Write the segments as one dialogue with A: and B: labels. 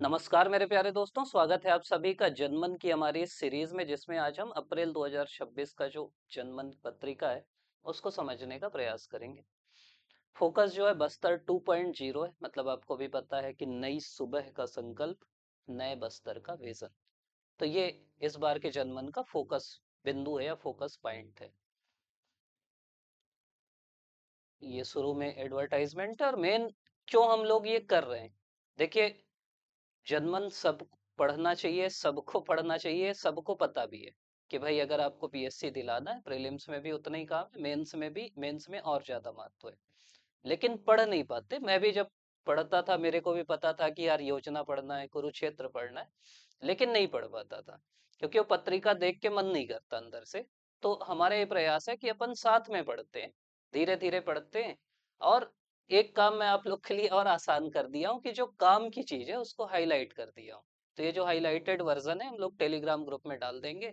A: नमस्कार मेरे प्यारे दोस्तों, स्वागत है आप सभी का जनमन की हमारी इस सीरीज में, जिसमें आज हम अप्रैल 2026 का जो जनमन पत्रिका है उसको समझने का प्रयास करेंगे। फोकस जो है बस्तर 2.0 है, मतलब आपको भी पता है कि नई सुबह का संकल्प, नए बस्तर का विजन। तो ये इस बार के जनमन का फोकस बिंदु है या फोकस पॉइंट है। ये शुरू में एडवर्टाइजमेंट है और मेन क्यों हम लोग ये कर रहे हैं। देखिए, जनमन सब पढ़ना चाहिए, सबको पढ़ना चाहिए, सबको पता भी है कि भाई अगर आपको पीएससी दिलाना है, प्रीलिम्स में भी उतना ही काम है, मेंस में भी, मेंस में और ज्यादा महत्व है। लेकिन पढ़ नहीं पाते। मैं भी जब पढ़ता था मेरे को भी पता था कि यार योजना पढ़ना है, कुरुक्षेत्र पढ़ना है, लेकिन नहीं पढ़ पाता था क्योंकि वो पत्रिका देख के मन नहीं करता अंदर से। तो हमारा ये प्रयास है कि अपन साथ में पढ़ते हैं, धीरे धीरे पढ़ते हैं। और एक काम मैं आप लोग के लिए और आसान कर दिया हूँ कि जो काम की चीज है उसको हाईलाइट कर दिया हूँ। तो ये जो हाईलाइटेड वर्जन है हम लोग टेलीग्राम ग्रुप में डाल देंगे।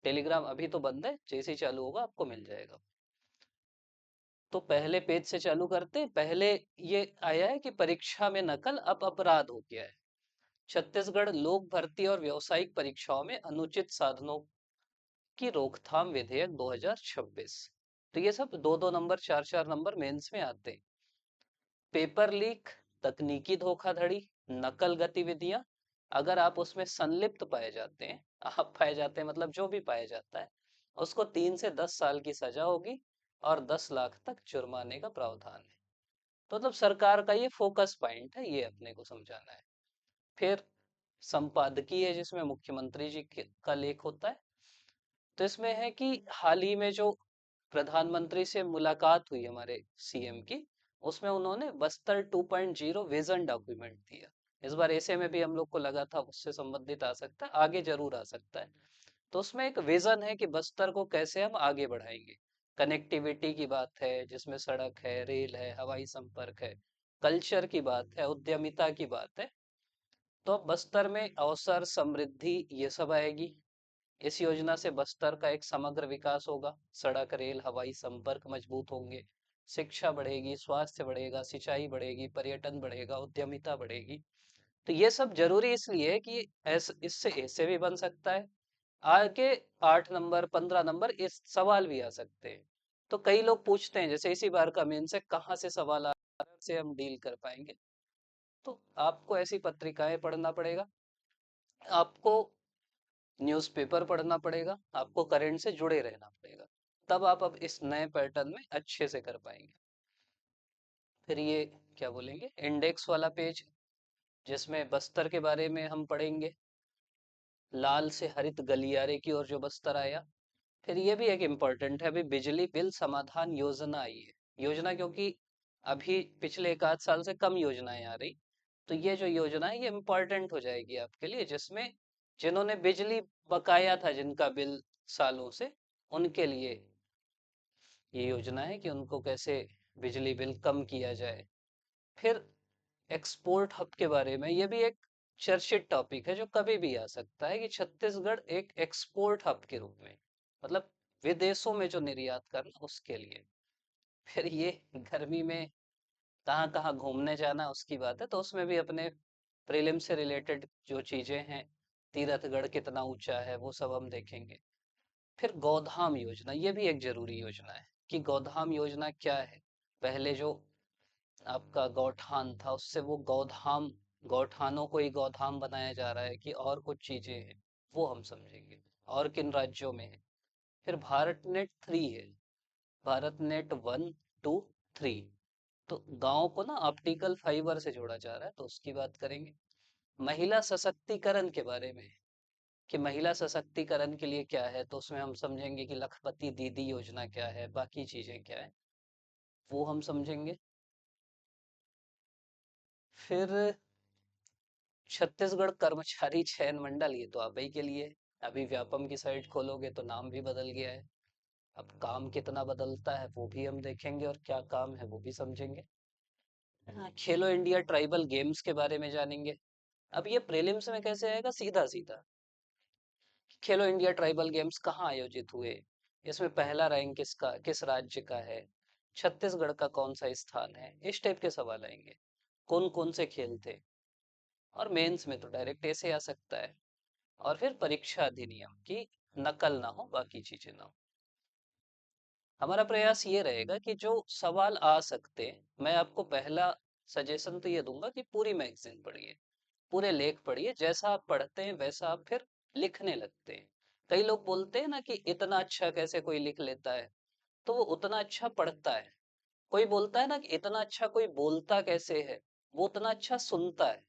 A: टेलीग्राम अभी तो बंद है, जैसे ही चालू होगा आपको मिल जाएगा। तो पहले पेज से चालू करते हैं। पहले ये आया है कि परीक्षा में नकल अब अपराध हो गया है। छत्तीसगढ़ लोक भर्ती और व्यावसायिक परीक्षाओं में अनुचित साधनों की रोकथाम विधेयक 2026। तो ये सब दो दो नंबर, चार चार नंबर मेंस में आते हैं। पेपर लीक, तकनीकी धोखाधड़ी, नकल गतिविधियां, अगर आप उसमें संलिप्त पाए जाते हैं, आप पाए जाते हैं मतलब जो भी पाया जाता है, उसको 3 से 10 साल की सजा होगी और 10 लाख तक जुर्माने का प्रावधान है। तो मतलब सरकार का ये फोकस पॉइंट है, ये अपने को समझाना है। फिर संपादकीय है जिसमें मुख्यमंत्री जी का लेख होता है। तो इसमें है कि हाल ही में जो प्रधानमंत्री से मुलाकात हुई हमारे सीएम की, उसमें उन्होंने बस्तर 2.0 विजन डॉक्यूमेंट दिया। इस बार ऐसे में भी हम लोग को लगा था उससे संबंधित आ सकता है, आगे जरूर आ सकता है। तो उसमें एक विजन है कि बस्तर को कैसे हम आगे बढ़ाएंगे। कनेक्टिविटी की बात है जिसमें सड़क है, रेल है, हवाई संपर्क है, कल्चर की बात है, उद्यमिता की बात है। तो बस्तर में अवसर, समृद्धि, ये सब आएगी। इस योजना से बस्तर का एक समग्र विकास होगा। सड़क, रेल, हवाई संपर्क मजबूत होंगे, शिक्षा बढ़ेगी, स्वास्थ्य बढ़ेगा, सिंचाई बढ़ेगी, पर्यटन बढ़ेगा, उद्यमिता बढ़ेगी। तो ये सब जरूरी इसलिए है कि ऐसे इससे ऐसे भी बन सकता है आगे। 8 नंबर, 15 नंबर इस सवाल भी आ सकते हैं। तो कई लोग पूछते हैं, जैसे इसी बार का मेन से कहाँ से सवाल आ रहा है, से हम डील कर पाएंगे। तो आपको ऐसी पत्रिकाएं पढ़ना पड़ेगा, आपको न्यूज़पेपर पढ़ना पड़ेगा, आपको करंट से जुड़े रहना पड़ेगा। तब आप अब इस नए पैटर्न में अच्छे से कर पाएंगे। फिर ये क्या बोलेंगे, इंडेक्स वाला पेज, जिसमें बस्तर के बारे में हम पढ़ेंगे। लाल से हरित गलियारे की ओर जो बस्तर आया। फिर ये भी एक इम्पोर्टेंट है, अभी बिजली बिल समाधान योजना आई है। योजना क्योंकि अभी पिछले 1 आध साल से कम योजनाएं आ रही। तो ये जो योजना है ये इम्पोर्टेंट हो जाएगी आपके लिए, जिसमें जिन्होंने बिजली बकाया था, जिनका बिल सालों से, उनके लिए ये योजना है कि उनको कैसे बिजली बिल कम किया जाए। फिर एक्सपोर्ट हब के बारे में, ये भी एक चर्चित टॉपिक है जो कभी भी आ सकता है कि छत्तीसगढ़ एक एक्सपोर्ट हब के रूप में, मतलब विदेशों में जो निर्यात करना उसके लिए। फिर ये गर्मी में कहाँ कहाँ घूमने जाना उसकी बात है, तो उसमें भी अपने प्रीलिम से रिलेटेड जो चीजें हैं, तीरथगढ़ कितना ऊंचा है वो सब हम देखेंगे। फिर गौधाम योजना, ये भी एक जरूरी योजना है कि गौधाम योजना क्या है। पहले जो आपका गौठान था उससे वो गौधाम, गौठानों को ही गौधाम बनाया जा रहा है कि और कुछ चीजें हैं, वो हम समझेंगे और किन राज्यों में है। फिर भारत नेट 3 है, भारत नेट 1, 2, 3। तो गांव को ना ऑप्टिकल फाइबर से जोड़ा जा रहा है, तो उसकी बात करेंगे। महिला सशक्तिकरण के बारे में कि महिला सशक्तिकरण के लिए क्या है, तो उसमें हम समझेंगे कि लखपति दीदी योजना क्या है, बाकी चीजें क्या है, वो हम समझेंगे। फिर छत्तीसगढ़ कर्मचारी चयन मंडल, ये तो आप ही के लिए। अभी व्यापम की साइट खोलोगे तो नाम भी बदल गया है। अब काम कितना बदलता है वो भी हम देखेंगे और क्या काम है वो भी समझेंगे। हाँ, खेलो इंडिया ट्राइबल गेम्स के बारे में जानेंगे। अब ये प्रीलिम्स में कैसे आएगा, सीधा सीधा। खेलो इंडिया ट्राइबल गेम्स कहाँ आयोजित हुए, इसमें पहला रैंक किसका, किस राज्य का है, छत्तीसगढ़ का कौन सा स्थान है, इस टाइप के सवाल आएंगे। कौन कौन से खेल थे, और मेंस में तो डायरेक्ट ऐसे आ सकता है। और फिर परीक्षा अधिनियम की नकल ना हो, बाकी चीजें ना हो। हमारा प्रयास ये रहेगा कि जो सवाल आ सकते हैं, मैं आपको पहला सजेशन तो ये दूंगा कि पूरी मैगजीन पढ़िए, पूरे लेख पढ़िए, जैसा आप पढ़ते हैं वैसा आप फिर लिखने लगते हैं। कई लोग बोलते हैं ना कि इतना अच्छा कैसे कोई लिख लेता है, तो वो उतना अच्छा पढ़ता है। कोई बोलता है ना कि इतना अच्छा कोई बोलता कैसे है, वो उतना अच्छा सुनता है।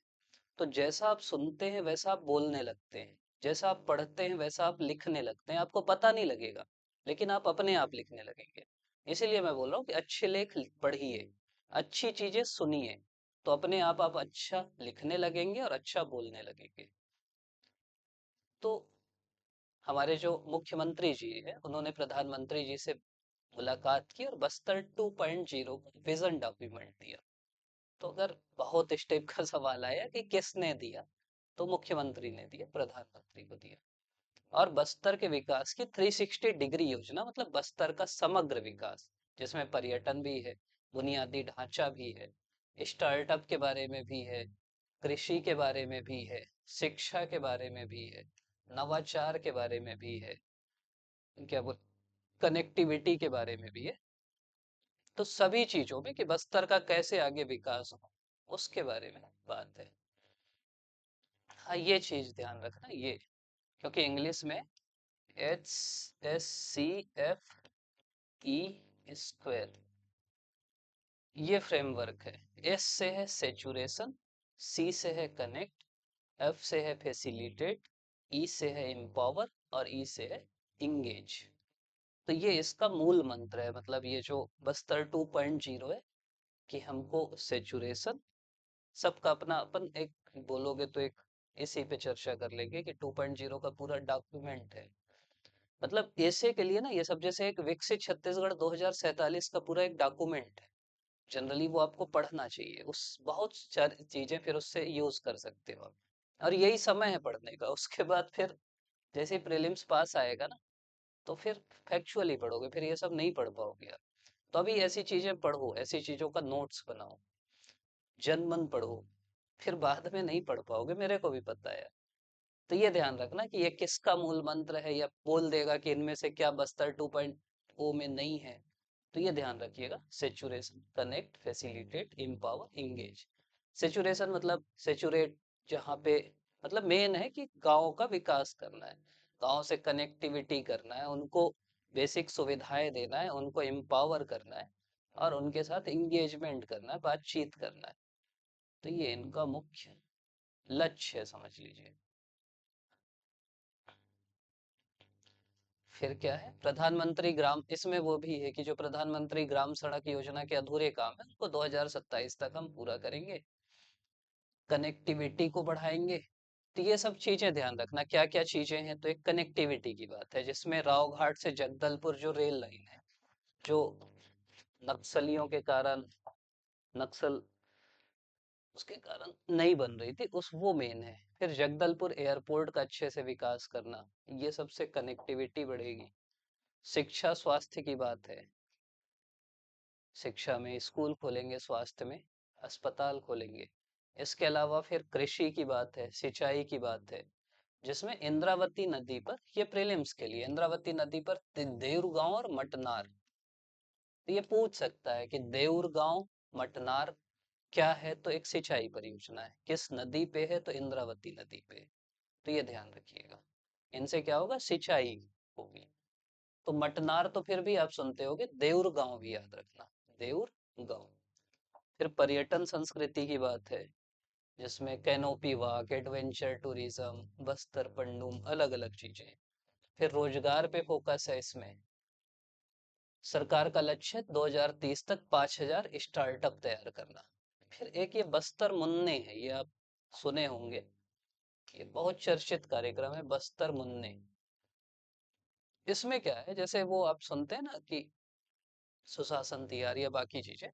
A: तो जैसा आप सुनते हैं वैसा आप बोलने लगते हैं, जैसा आप पढ़ते हैं वैसा आप लिखने लगते हैं। आपको पता नहीं लगेगा, लेकिन आप अपने आप लिखने लगेंगे। इसीलिए मैं बोल रहा हूँ कि अच्छे लेख पढ़िए, अच्छी चीजें सुनिए, तो अपने आप अच्छा लिखने लगेंगे और अच्छा बोलने लगेंगे। तो हमारे जो मुख्यमंत्री जी है, उन्होंने प्रधानमंत्री जी से मुलाकात की और बस्तर 2.0 विजन डॉक्यूमेंट दिया। तो अगर बहुत स्टेप का सवाल आया कि किसने दिया, तो मुख्यमंत्री ने दिया, प्रधानमंत्री को दिया। और बस्तर के विकास की 360 डिग्री योजना, मतलब बस्तर का समग्र विकास, जिसमें पर्यटन भी है, बुनियादी ढांचा भी है, स्टार्टअप के बारे में भी है, कृषि के बारे में भी है, शिक्षा के बारे में भी है, नवाचार के बारे में भी है, क्या बोल कनेक्टिविटी के बारे में भी है। तो सभी चीजों में कि बस्तर का कैसे आगे विकास हो, उसके बारे में बात है। हाँ, ये चीज ध्यान रखना ये, क्योंकि इंग्लिश में HCFE² ये फ्रेमवर्क है। एस से है सेचुरेशन, सी से है कनेक्ट, एफ से है फैसिलिटेट, ई से है एम्पावर और ई से है इंगेज। तो ये इसका मूल मंत्र है। मतलब ये जो बस्तर 2.0 है कि हमको सेचुरेशन, सबका अपना अपन एक बोलोगे तो एक इसी पे चर्चा कर लेंगे कि 2.0 का पूरा डॉक्यूमेंट है। मतलब ऐसे के लिए ना ये सब, जैसे एक विकसित छत्तीसगढ़ 2047 का पूरा एक डॉक्यूमेंट है। जनरली वो आपको पढ़ना चाहिए, उस बहुत सारी चीजें फिर उससे यूज कर सकते हो आप। और यही समय है पढ़ने का। उसके बाद फिर जैसे प्रीलिम्स पास आएगा ना, तो फिर फैक्चुअली पढ़ोगे, फिर ये सब नहीं पढ़ पाओगे आप। तो अभी ऐसी चीजें पढ़ो, ऐसी चीजों का नोट्स बनाओ, जनमन पढ़ो, फिर बाद में नहीं पढ़ पाओगे, मेरे को भी पता है। तो ये ध्यान रखना कि ये किसका मूल मंत्र है, या बोल देगा कि इनमें से क्या बस्तर 2.0 में नहीं है। तो ये ध्यान रखिएगा, saturation, connect, facilitate, empower, engage. Saturation मतलब सेचुरेट, जहाँ पे मतलब मेन है कि गांव का विकास करना है, गांव से कनेक्टिविटी करना है, उनको बेसिक सुविधाएं देना है, उनको एम्पावर करना है, और उनके साथ इंगेजमेंट करना है, बातचीत करना है। तो ये इनका मुख्य लक्ष्य है, समझ लीजिए। फिर क्या है, प्रधानमंत्री ग्राम, इसमें वो भी है कि जो प्रधानमंत्री ग्राम सड़क योजना के अधूरे काम है उनको 2027 तक हम पूरा करेंगे, कनेक्टिविटी को बढ़ाएंगे। तो ये सब चीजें ध्यान रखना क्या क्या चीजें हैं। तो एक कनेक्टिविटी की बात है, जिसमें रावघाट से जगदलपुर जो रेल लाइन है, जो नक्सलियों के कारण, नक्सल उसके कारण नहीं बन रही थी, उस वो मेन है। फिर जगदलपुर एयरपोर्ट का अच्छे से विकास करना, ये सबसे कनेक्टिविटी बढ़ेगी। शिक्षा स्वास्थ्य की बात है, शिक्षा में स्कूल खोलेंगे, स्वास्थ्य में अस्पताल खोलेंगे। इसके अलावा फिर कृषि की बात है, सिंचाई की बात है, जिसमें इंद्रावती नदी पर, ये प्रीलिम्स के लिए, इंद्रावती नदी पर देउर गांव और मटनार। तो ये पूछ सकता है कि देउर गांव, मटनार क्या है, तो एक सिंचाई परियोजना है, किस नदी पे है, तो इंद्रावती नदी पे। तो ये ध्यान रखिएगा, इनसे क्या होगा, सिंचाई होगी। तो मटनार तो फिर भी आप सुनते होगे, देउर गांव भी याद रखना, देउर गांव। फिर पर्यटन संस्कृति की बात है, जिसमें canopy walk, adventure tourism, Bastar Pandum, अलग अलग चीजें। फिर रोजगार पे फोकस है इसमें। सरकार का लक्ष्य 2030 तक 5,000 स्टार्टअप तैयार करना। फिर एक ये बस्तर मुन्ने है, ये आप सुने होंगे, ये बहुत चर्चित कार्यक्रम है, बस्तर मुन्ने। इसमें क्या है, जैसे वो आप सुनते हैं ना कि सुशासन तिहारी या बाकी चीजें,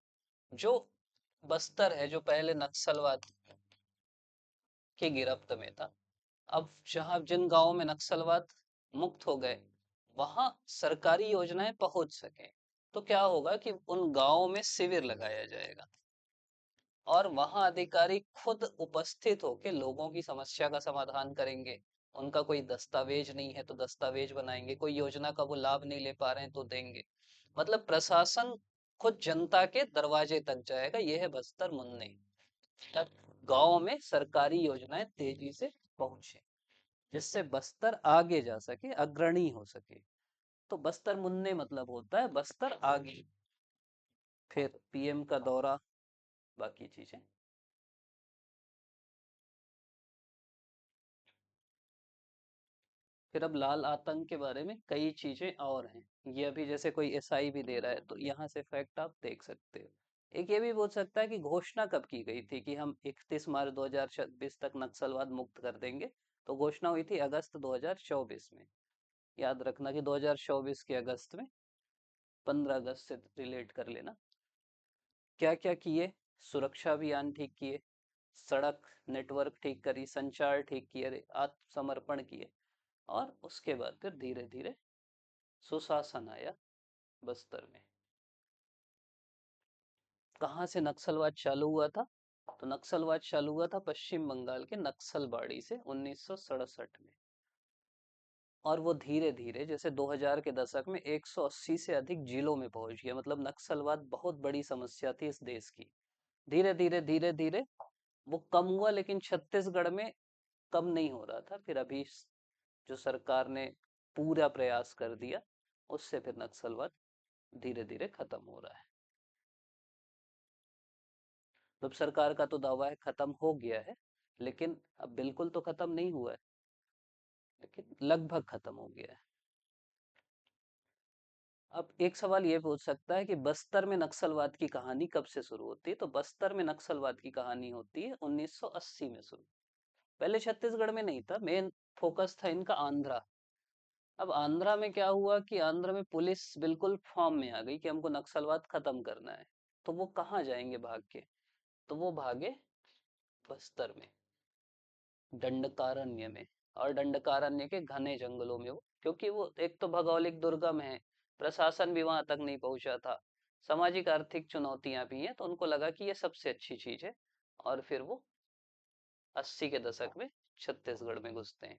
A: जो बस्तर है जो पहले नक्सलवाद की गिरफ्त में था, अब जहां जिन गांवों में नक्सलवाद मुक्त हो गए, वहां सरकारी योजनाएं पहुंच सके, तो क्या होगा कि उन गांवों में शिविर लगाया जाएगा। और वहां अधिकारी खुद उपस्थित होकर लोगों की समस्या का समाधान करेंगे। उनका कोई दस्तावेज नहीं है तो दस्तावेज बनाएंगे, कोई योजना का वो लाभ नहीं ले पा रहे हैं तो देंगे। मतलब प्रशासन खुद जनता के दरवाजे तक जाएगा। यह है बस्तर मुन्ने, तक गांव में सरकारी योजनाएं तेजी से पहुंचे, जिससे बस्तर आगे जा सके, अग्रणी हो सके। तो बस्तर मुन्ने मतलब होता है बस्तर आगे। फिर पीएम का दौरा, बाकी चीजें। फिर अब लाल आतंक के बारे में कई चीजें और हैं। ये अभी जैसे कोई एसआई भी दे रहा है तो यहाँ से फैक्ट आप देख सकते हो। एक ये भी बोल सकता है कि घोषणा कब की गई थी कि हम 31 मार्च 2026 तक नक्सलवाद मुक्त कर देंगे। तो घोषणा हुई थी अगस्त 2024 में। याद रखना कि 2024 के अगस्त में, 15 अगस्त से रिलेट कर लेना। क्या क्या किए? सुरक्षा अभियान ठीक किए, सड़क नेटवर्क ठीक करी, संचार ठीक किए, आत्मसमर्पण किए। और उसके बाद फिर धीरे धीरे सुशासन आया बस्तर में। कहाँ से नक्सलवाद चालू हुआ था? तो नक्सलवाद चालू हुआ था पश्चिम बंगाल के नक्सलबाड़ी से 1967 में। और वो धीरे धीरे जैसे 2000 के दशक में 180 से अधिक जिलों में पहुंच गया। मतलब नक्सलवाद बहुत बड़ी समस्या थी इस देश की। धीरे धीरे वो कम हुआ, लेकिन छत्तीसगढ़ में कम नहीं हो रहा था। फिर अभी जो सरकार ने पूरा प्रयास कर दिया, उससे फिर नक्सलवाद धीरे धीरे खत्म हो रहा है। मतलब सरकार का तो दावा है खत्म हो गया है, लेकिन अब बिल्कुल तो खत्म नहीं हुआ है, लेकिन लगभग खत्म हो गया है। अब एक सवाल ये पूछ सकता है कि बस्तर में नक्सलवाद की कहानी कब से शुरू होती है? तो बस्तर में नक्सलवाद की कहानी होती है 1980 में शुरू। पहले छत्तीसगढ़ में नहीं था, मेन फोकस था इनका आंध्रा। अब आंध्रा में क्या हुआ कि आंध्र में पुलिस बिल्कुल फॉर्म में आ गई कि हमको नक्सलवाद खत्म करना है। तो वो कहाँ जाएंगे भाग के? तो वो भागे बस्तर में, दंडकारण्य में। और दंडकारण्य के घने जंगलों में वो, क्योंकि वो एक तो भौगोलिक दुर्गम है, प्रशासन भी वहां तक नहीं पहुंचा था, सामाजिक आर्थिक चुनौतियां भी हैं, तो उनको लगा कि ये सबसे अच्छी चीज है। और फिर वो 80 के दशक में छत्तीसगढ़ में घुसते हैं।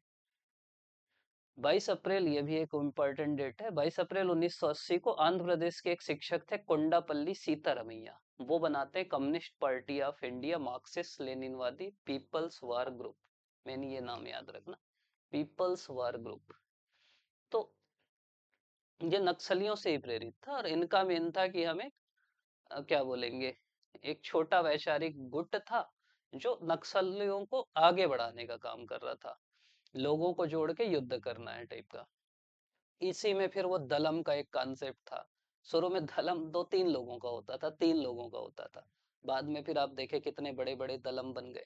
A: 22 अप्रैल, ये भी एक इम्पोर्टेंट डेट है। 22 अप्रैल 1980 को आंध्र प्रदेश के एक शिक्षक थे कोंडापल्ली सीतारमैया, वो बनाते हैं communist party of India, Marxist लेनिनवादी पीपल्स वार ग्रुप। मैंने ये नाम याद रखना, पीपल्स वार ग्रुप। तो ये नक्सलियों से ही प्रेरित था, और इनका मेन था कि हमें क्या बोलेंगे, एक छोटा वैचारिक गुट था जो नक्सलियों को आगे बढ़ाने का काम कर रहा था, लोगों को जोड़ के युद्ध करना है टाइप का। इसी में फिर वो दलम का एक कॉन्सेप्ट था। शुरू में दलम दो तीन लोगों का होता था, तीन लोगों का होता था। बाद में फिर आप देखे कितने बड़े बड़े दलम बन गए।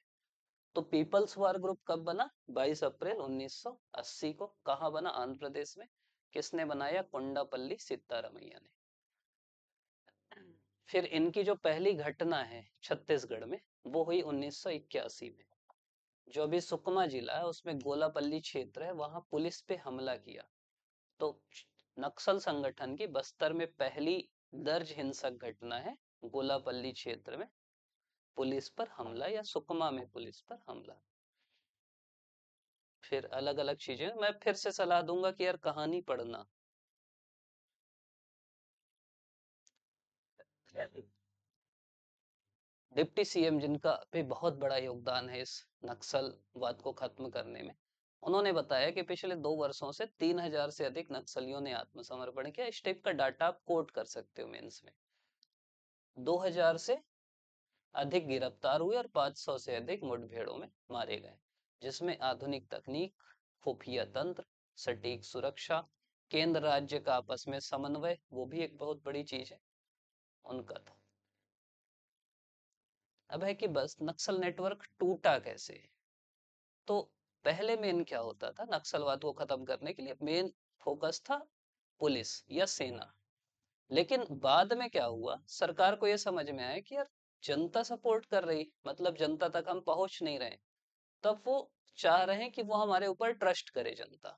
A: तो पीपल्स वार ग्रुप कब बना? 22 अप्रैल 1980 को। कहाँ बना? आंध्र प्रदेश में। किसने बनाया? कोंडापल्ली सिद्धारमैया ने। फिर इनकी जो पहली घटना है छत्तीसगढ़ में, वो हुई 1981 में। जो अभी सुकमा जिला है उसमें गोलापल्ली क्षेत्र है, वहां पुलिस पे हमला किया। तो नक्सल संगठन की बस्तर में पहली दर्ज हिंसक घटना है गोलापल्ली क्षेत्र में पुलिस पर हमला, या सुकमा में पुलिस पर हमला। फिर अलग अलग चीजें मैं फिर से सलाह दूंगा कि यार कहानी पढ़ना। डिप्टी सीएम जिनका भी बहुत बड़ा योगदान है इस नक्सलवाद को खत्म करने में, उन्होंने बताया कि पिछले 2 वर्षों से 3000 से अधिक नक्सलियों ने आत्मसमर्पण किया। इस टाइप का डाटा आप कोट कर सकते हो मेंस में। 2000 से अधिक गिरफ्तार हुए और 500 से अधिक मुठभेड़ों में मारे गए, जिसमें आधुनिक तकनीक, खुफिया तंत्र, सटीक सुरक्षा, केंद्र राज्य का आपस में समन्वय, वो भी एक बहुत बड़ी चीज है उनका। था अब है कि बस नक्सल नेटवर्क टूटा कैसे? तो पहले मेन क्या होता था नक्सलवाद को खत्म करने के लिए? मेन फोकस था पुलिस या सेना। लेकिन बाद में क्या हुआ, सरकार को यह समझ में आया कि यार जनता सपोर्ट कर रही, मतलब जनता तक हम पहुंच नहीं रहे। तब वो चाह रहे हैं कि वो हमारे ऊपर ट्रस्ट करे जनता।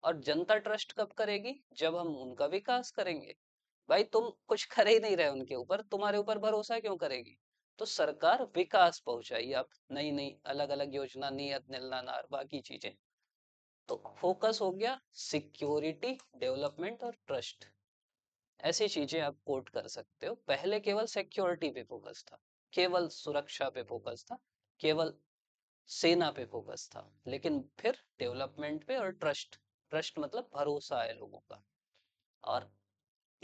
A: और जनता ट्रस्ट कब करेगी? जब हम उनका विकास करेंगे। भाई तुम कुछ कर ही नहीं रहे उनके ऊपर, तुम्हारे ऊपर भरोसा क्यों करेगी? तो सरकार विकास पहुंचाई, आप नई नई अलग अलग योजना, नियत निलनानार बाकी चीजें। तो फोकस हो गया सिक्योरिटी, डेवलपमेंट और ट्रस्ट, ऐसी चीजें आप कोट कर सकते हो। पहले केवल सिक्योरिटी पे फोकस था, केवल सुरक्षा पे फोकस था, केवल सेना पे फोकस था, लेकिन फिर डेवलपमेंट पे और ट्रस्ट, ट्रस्ट मतलब भरोसा है लोगों का। और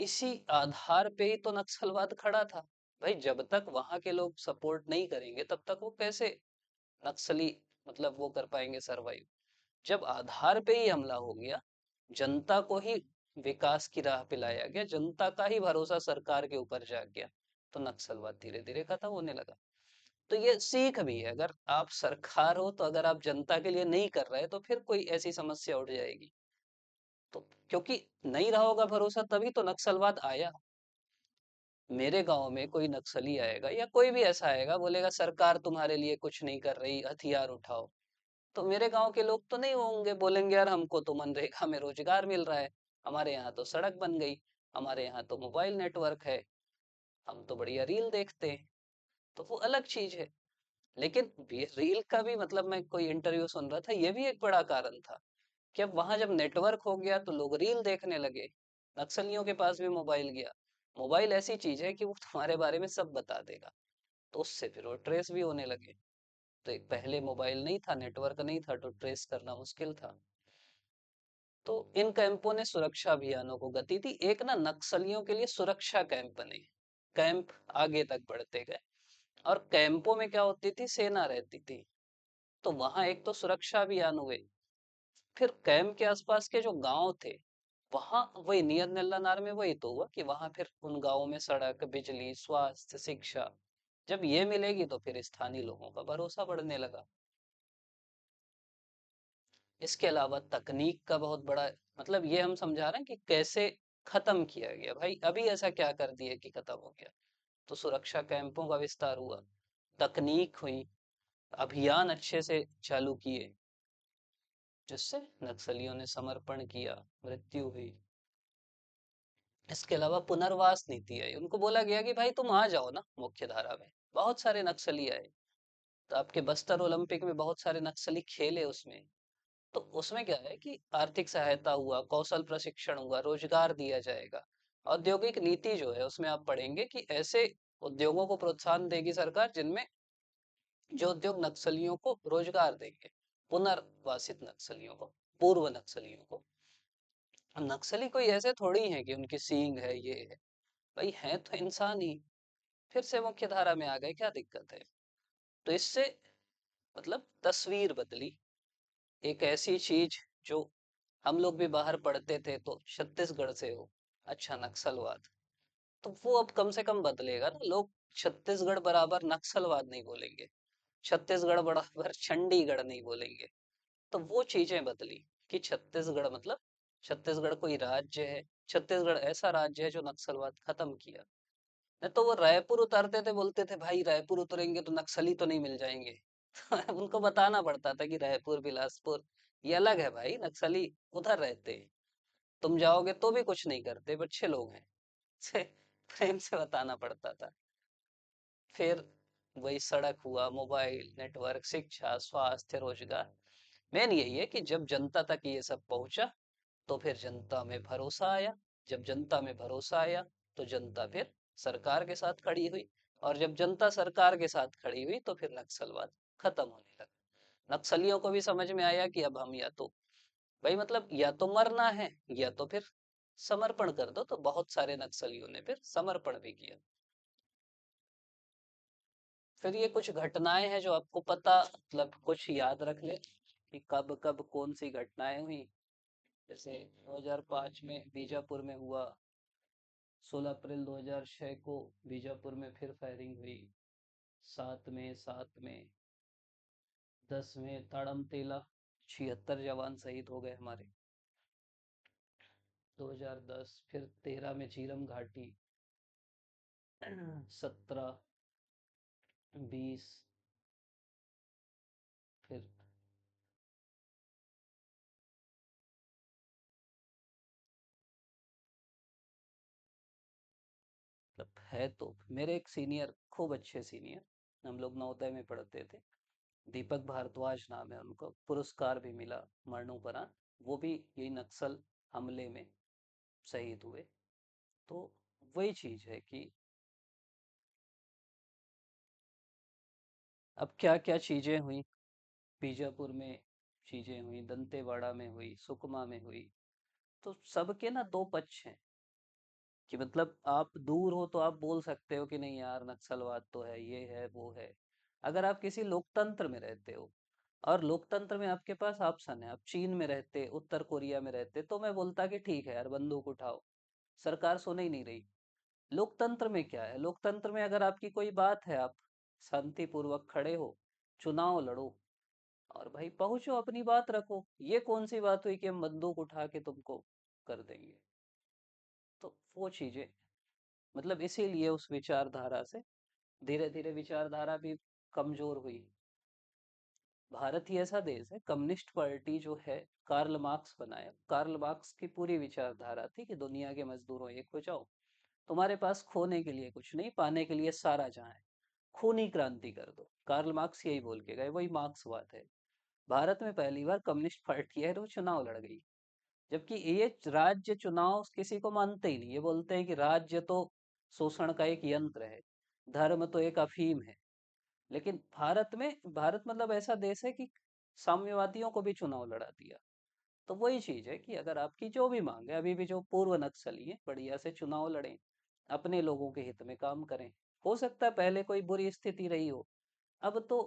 A: इसी आधार पे ही तो नक्सलवाद खड़ा था। भाई जब तक वहां के लोग सपोर्ट नहीं करेंगे तब तक वो कैसे नक्सली मतलब वो कर पाएंगे सरवाइव। जब आधार पे ही हमला हो गया, जनता को ही विकास की राह पे लाया गया, जनता का ही भरोसा सरकार के ऊपर जाग गया, तो नक्सलवाद धीरे धीरे खत्म होने लगा। तो ये सीख भी है, अगर आप सरकार हो तो अगर आप जनता के लिए नहीं कर रहे तो फिर कोई ऐसी समस्या उठ जाएगी। तो क्योंकि नहीं रहा होगा भरोसा तभी तो नक्सलवाद आया। मेरे गांव में कोई नक्सली आएगा या कोई भी ऐसा आएगा, बोलेगा सरकार तुम्हारे लिए कुछ नहीं कर रही, हथियार उठाओ, तो मेरे गांव के लोग तो नहीं होंगे, बोलेंगे यार हमको तो मनरेगा में रोजगार मिल रहा है, हमारे यहाँ तो सड़क बन गई, हमारे यहाँ तो मोबाइल नेटवर्क है, हम तो बढ़िया रील देखते हैं। तो वो अलग चीज है। लेकिन रील का भी मतलब, मैं कोई इंटरव्यू सुन रहा था, ये भी एक बड़ा कारण था कि अब वहां जब नेटवर्क हो गया तो लोग रील देखने लगे, नक्सलियों के पास भी मोबाइल गया। मोबाइल ऐसी चीज है कि वो तुम्हारे बारे में सब बता देगा, तो उससे फिर वो ट्रेस भी होने लगे। तो एक पहले मोबाइल नहीं था, नेटवर्क नहीं था, तो ट्रेस करना मुश्किल था। तो इन कैंपों ने सुरक्षा अभियानों को गति दी। एक ना नक्सलियों के लिए सुरक्षा कैंप बने, कैंप आगे तक बढ़ते गए। और कैंपों में क्या होती थी, सेना रहती थी, तो वहां एक तो सुरक्षा अभियान हुए। फिर कैंप के आसपास के जो गांव थे, वहां वही नियत निल्लानार में वही तो हुआ कि वहां फिर उन गांवों में सड़क, बिजली, स्वास्थ्य, शिक्षा जब ये मिलेगी तो फिर स्थानीय लोगों का भरोसा बढ़ने लगा। इसके अलावा तकनीक का बहुत बड़ा मतलब, ये हम समझा रहे हैं कि कैसे खत्म किया गया। भाई अभी ऐसा क्या कर दिया कि खत्म हो गया, तो सुरक्षा कैंपों का विस्तार हुआ, तकनीक हुई, अभियान अच्छे से चालू किए, जिससे नक्सलियों ने समर्पण किया, मृत्यु हुई। इसके अलावा पुनर्वास नीति आई, उनको बोला गया कि भाई तुम आ जाओ ना मुख्य धारा में। बहुत सारे नक्सली आए, तो आपके बस्तर ओलंपिक में बहुत सारे नक्सली खेले उसमें। तो उसमें क्या है कि आर्थिक सहायता हुआ, कौशल प्रशिक्षण हुआ, रोजगार दिया जाएगा। औद्योगिक नीति जो है उसमें आप पढ़ेंगे कि ऐसे उद्योगों को प्रोत्साहन देगी सरकार जिनमें जो उद्योग नक्सलियों को रोजगार देंगे, पुनर्वासित नक्सलियों को, पूर्व नक्सलियों को। अब नक्सली कोई ऐसे थोड़ी है कि उनकी सींग है ये है, भाई है तो इंसान ही। फिर से मुख्य धारा में आ गए, क्या दिक्कत है। तो इससे मतलब तस्वीर बदली। एक ऐसी चीज जो हम लोग भी बाहर पढ़ते थे तो छत्तीसगढ़ से हो, अच्छा नक्सलवाद, तो वो अब कम से कम बदलेगा ना। लोग छत्तीसगढ़ बराबर नक्सलवाद नहीं बोलेंगे, छत्तीसगढ़ बराबर चंडीगढ़ नहीं बोलेंगे। तो वो चीजें बदली कि छत्तीसगढ़ मतलब छत्तीसगढ़ कोई राज्य है, छत्तीसगढ़ ऐसा राज्य है जो नक्सलवाद खत्म किया। नहीं तो वो रायपुर उतरते थे, बोलते थे भाई रायपुर उतरेंगे तो नक्सली तो नहीं मिल जाएंगे। उनको बताना पड़ता था कि रायपुर, बिलासपुर ये अलग है भाई, नक्सली उधर रहते हैं, तुम जाओगे तो भी कुछ नहीं करते, अच्छे लोग हैं। से प्रेम से बताना पड़ता था। फिर वही सड़क हुआ, मोबाइल नेटवर्क, शिक्षा, स्वास्थ्य, रोजगार। मेन यही है कि जब जनता तक ये सब पहुंचा तो फिर जनता में भरोसा आया। जब जनता में भरोसा आया तो जनता फिर सरकार के साथ खड़ी हुई। और जब जनता सरकार के साथ खड़ी हुई तो फिर नक्सलवाद खत्म होने लगा। नक्सलियों को भी समझ में आया कि अब हम या तो भाई मतलब या तो मरना है या तो फिर समर्पण कर दो। तो बहुत सारे नक्सलियों ने फिर समर्पण भी किया। फिर ये कुछ घटनाएं हैं जो आपको पता मतलब कुछ याद रख ले कि कब कब कौन सी घटनाएं हुई। जैसे 2005 में बीजापुर में हुआ, 16 अप्रैल 2006 को बीजापुर में फिर फायरिंग हुई, 7 में 10 में ताड़मतेला 76 जवान शहीद हो गए हमारे। 2010 फिर 13 में झीरम घाटी, 17, 20 फिर मतलब है। तो मेरे एक सीनियर खूब अच्छे सीनियर, हम लोग नवोदय में पढ़ते थे। दीपक भारद्वाज नाम है उनको, पुरस्कार भी मिला मरणोपरांत। वो भी यही नक्सल हमले में शहीद हुए। तो वही चीज है कि अब क्या क्या चीजें हुई, बीजापुर में चीजें हुई, दंतेवाड़ा में हुई, सुकमा में हुई। तो सबके ना दो पक्ष हैं, कि मतलब आप दूर हो तो आप बोल सकते हो कि नहीं यार नक्सलवाद तो है, ये है वो है। अगर आप किसी लोकतंत्र में रहते हो, और लोकतंत्र में आपके पास ऑप्शन है, आप चीन में रहते, उत्तर कोरिया में रहते, तो मैं बोलता कि ठीक है यार बंदूक उठाओ, सरकार सुन ही नहीं रही। लोकतंत्र में क्या है, लोकतंत्र में अगर आपकी कोई बात है, आप शांतिपूर्वक खड़े हो, चुनाव लड़ो, और भाई पहुंचो अपनी बात रखो। ये कौन सी बात हुई कि हम बंदूक उठा के तुमको कर देंगे। तो वो चीजें, मतलब इसीलिए उस विचारधारा से धीरे धीरे विचारधारा भी कमजोर हुई। भारत ही ऐसा देश है, कम्युनिस्ट पार्टी जो है, कार्ल मार्क्स बनाया, कार्ल मार्क्स की पूरी विचारधारा थी कि दुनिया के मजदूरों एक हो जाओ, तुम्हारे पास खोने के लिए कुछ नहीं, पाने के लिए सारा जहां है, खूनी क्रांति कर दो। कार्ल मार्क्स यही बोल के गए, वही मार्क्सवाद है। भारत में पहली बार कम्युनिस्ट पार्टी है, वो चुनाव लड़ गई। जबकि ये राज्य चुनाव किसी को मानते ही नहीं, ये बोलते हैं कि राज्य तो शोषण का एक यंत्र है, धर्म तो एक अफीम है। लेकिन भारत में, भारत मतलब ऐसा देश है कि साम्यवादियों को भी चुनाव लड़ा दिया। तो वही चीज है कि अगर आपकी जो भी मांग है, अभी भी जो पूर्व नक्सली है, बढ़िया से चुनाव लड़ें, अपने लोगों के हित में काम करें। हो सकता है पहले कोई बुरी स्थिति रही हो, अब तो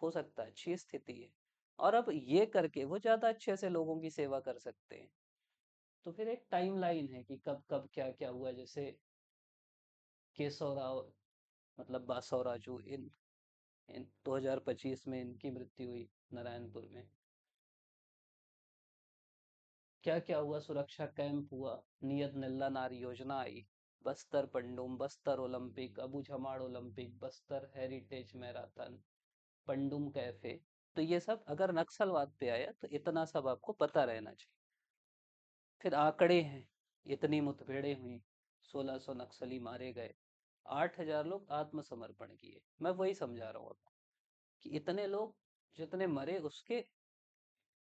A: हो सकता है अच्छी स्थिति है, और अब ये करके वो ज्यादा अच्छे से लोगों की सेवा कर सकते हैं। तो फिर एक टाइम लाइन है कि कब कब क्या क्या हुआ। जैसे केशव राव, मतलब बासव राजू, इन 2025 में इनकी मृत्यु हुई नारायणपुर में। क्या क्या हुआ, सुरक्षा कैंप हुआ, नियत नल्ला नारी योजना आई, Bastar Pandum, Bastar Olympic, Abujhmad Olympic, Bastar heritage marathon, Pandum cafe. तो ये सब अगर नक्सलवाद पे आया तो इतना सब आपको पता रहना चाहिए। फिर आंकड़े हैं, इतनी मुठभेड़ें हुई, 1600 नक्सली मारे गए, 8000 लोग आत्मसमर्पण किए। मैं वही समझा रहा हूँ आपको, कि इतने लोग जितने मरे उसके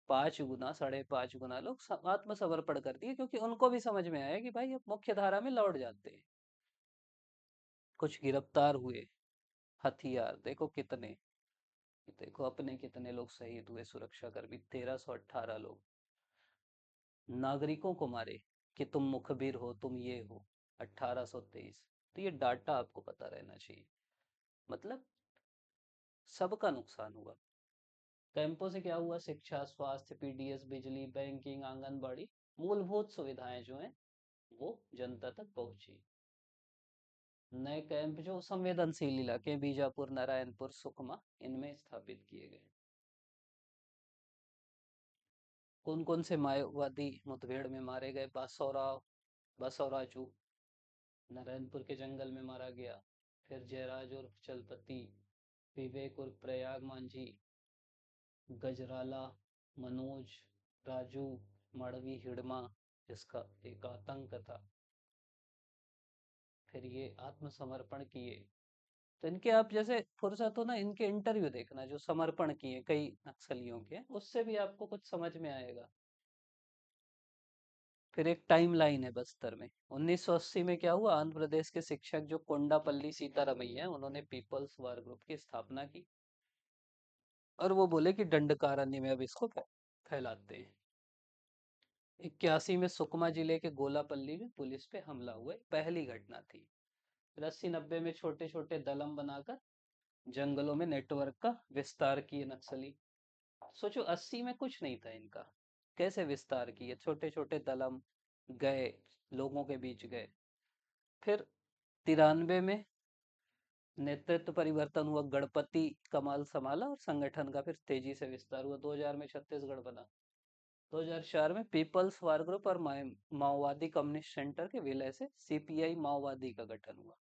A: 5 गुना, 5.5 गुना लोग आत्मसमर्पण कर दिए, क्योंकि उनको भी समझ में आया कि भाई अब मुख्य धारा में लौट जाते हैं। कुछ गिरफ्तार हुए, हथियार देखो कितने, देखो अपने कितने लोग शहीद हुए, सुरक्षाकर्मी 1318 लोग, नागरिकों को मारे कि तुम मुखबिर हो, तुम ये हो, 1823। तो ये डाटा आपको पता रहना चाहिए। मतलब सबका नुकसान हुआ। कैंपों से क्या हुआ, शिक्षा, स्वास्थ्य, पीडीएस, बिजली, बैंकिंग, आंगनबाड़ी, मूलभूत सुविधाएं जो हैं वो जनता तक पहुंची। नए कैंप जो संवेदनशील इलाके बीजापुर, नारायणपुर, सुकमा, इनमें स्थापित किए गए। कौन कौन से माओवादी मुठभेड़ में मारे गए, बासौराव, बसवराजू नारायणपुर के जंगल में मारा गया। फिर जयराज उर्फ चलपति, विवेक उर्फ प्रयाग मांझी, गजराला, मनोज, राजू, मड़वी हिड़मा, जिसका एक आतंक था। फिर ये आत्मसमर्पण किए। तो इनके आप जैसे फुर्सत हो ना, इनके इंटरव्यू देखना जो समर्पण किए कई नक्सलियों के, उससे भी आपको कुछ समझ में आएगा। फिर एक टाइम लाइन है बस्तर में। 1980 में क्या हुआ, आंध्र प्रदेश के शिक्षक जो कोंडापल्ली सीतारमैया हैं, उन्होंने पीपल्स वार ग्रुप की स्थापना की, और वो बोले कि दंडकारण्य में अब इसको फैलाते हैं। 81 में सुकमा जिले के गोलापल्ली में पुलिस पे हमला हुआ, एक पहली घटना थी। फिर 80-90 में छोटे छोटे दलम बनाकर जंगलों में नेटवर्क का विस्तार किए नक्सली। सोचो 80 में कुछ नहीं था इनका, कैसे विस्तार किए, छोटे छोटे दलम गए, लोगों के बीच गए। फिर 93 में नेतृत्व परिवर्तन हुआ, गणपति कमाल संभाला और संगठन का फिर तेजी से विस्तार हुआ। 2000 में छत्तीसगढ़ बना। 2004 में पीपल्स वार ग्रुप और माओवादी कम्युनिस्ट सेंटर के विलय से सीपीआई माओवादी का गठन हुआ।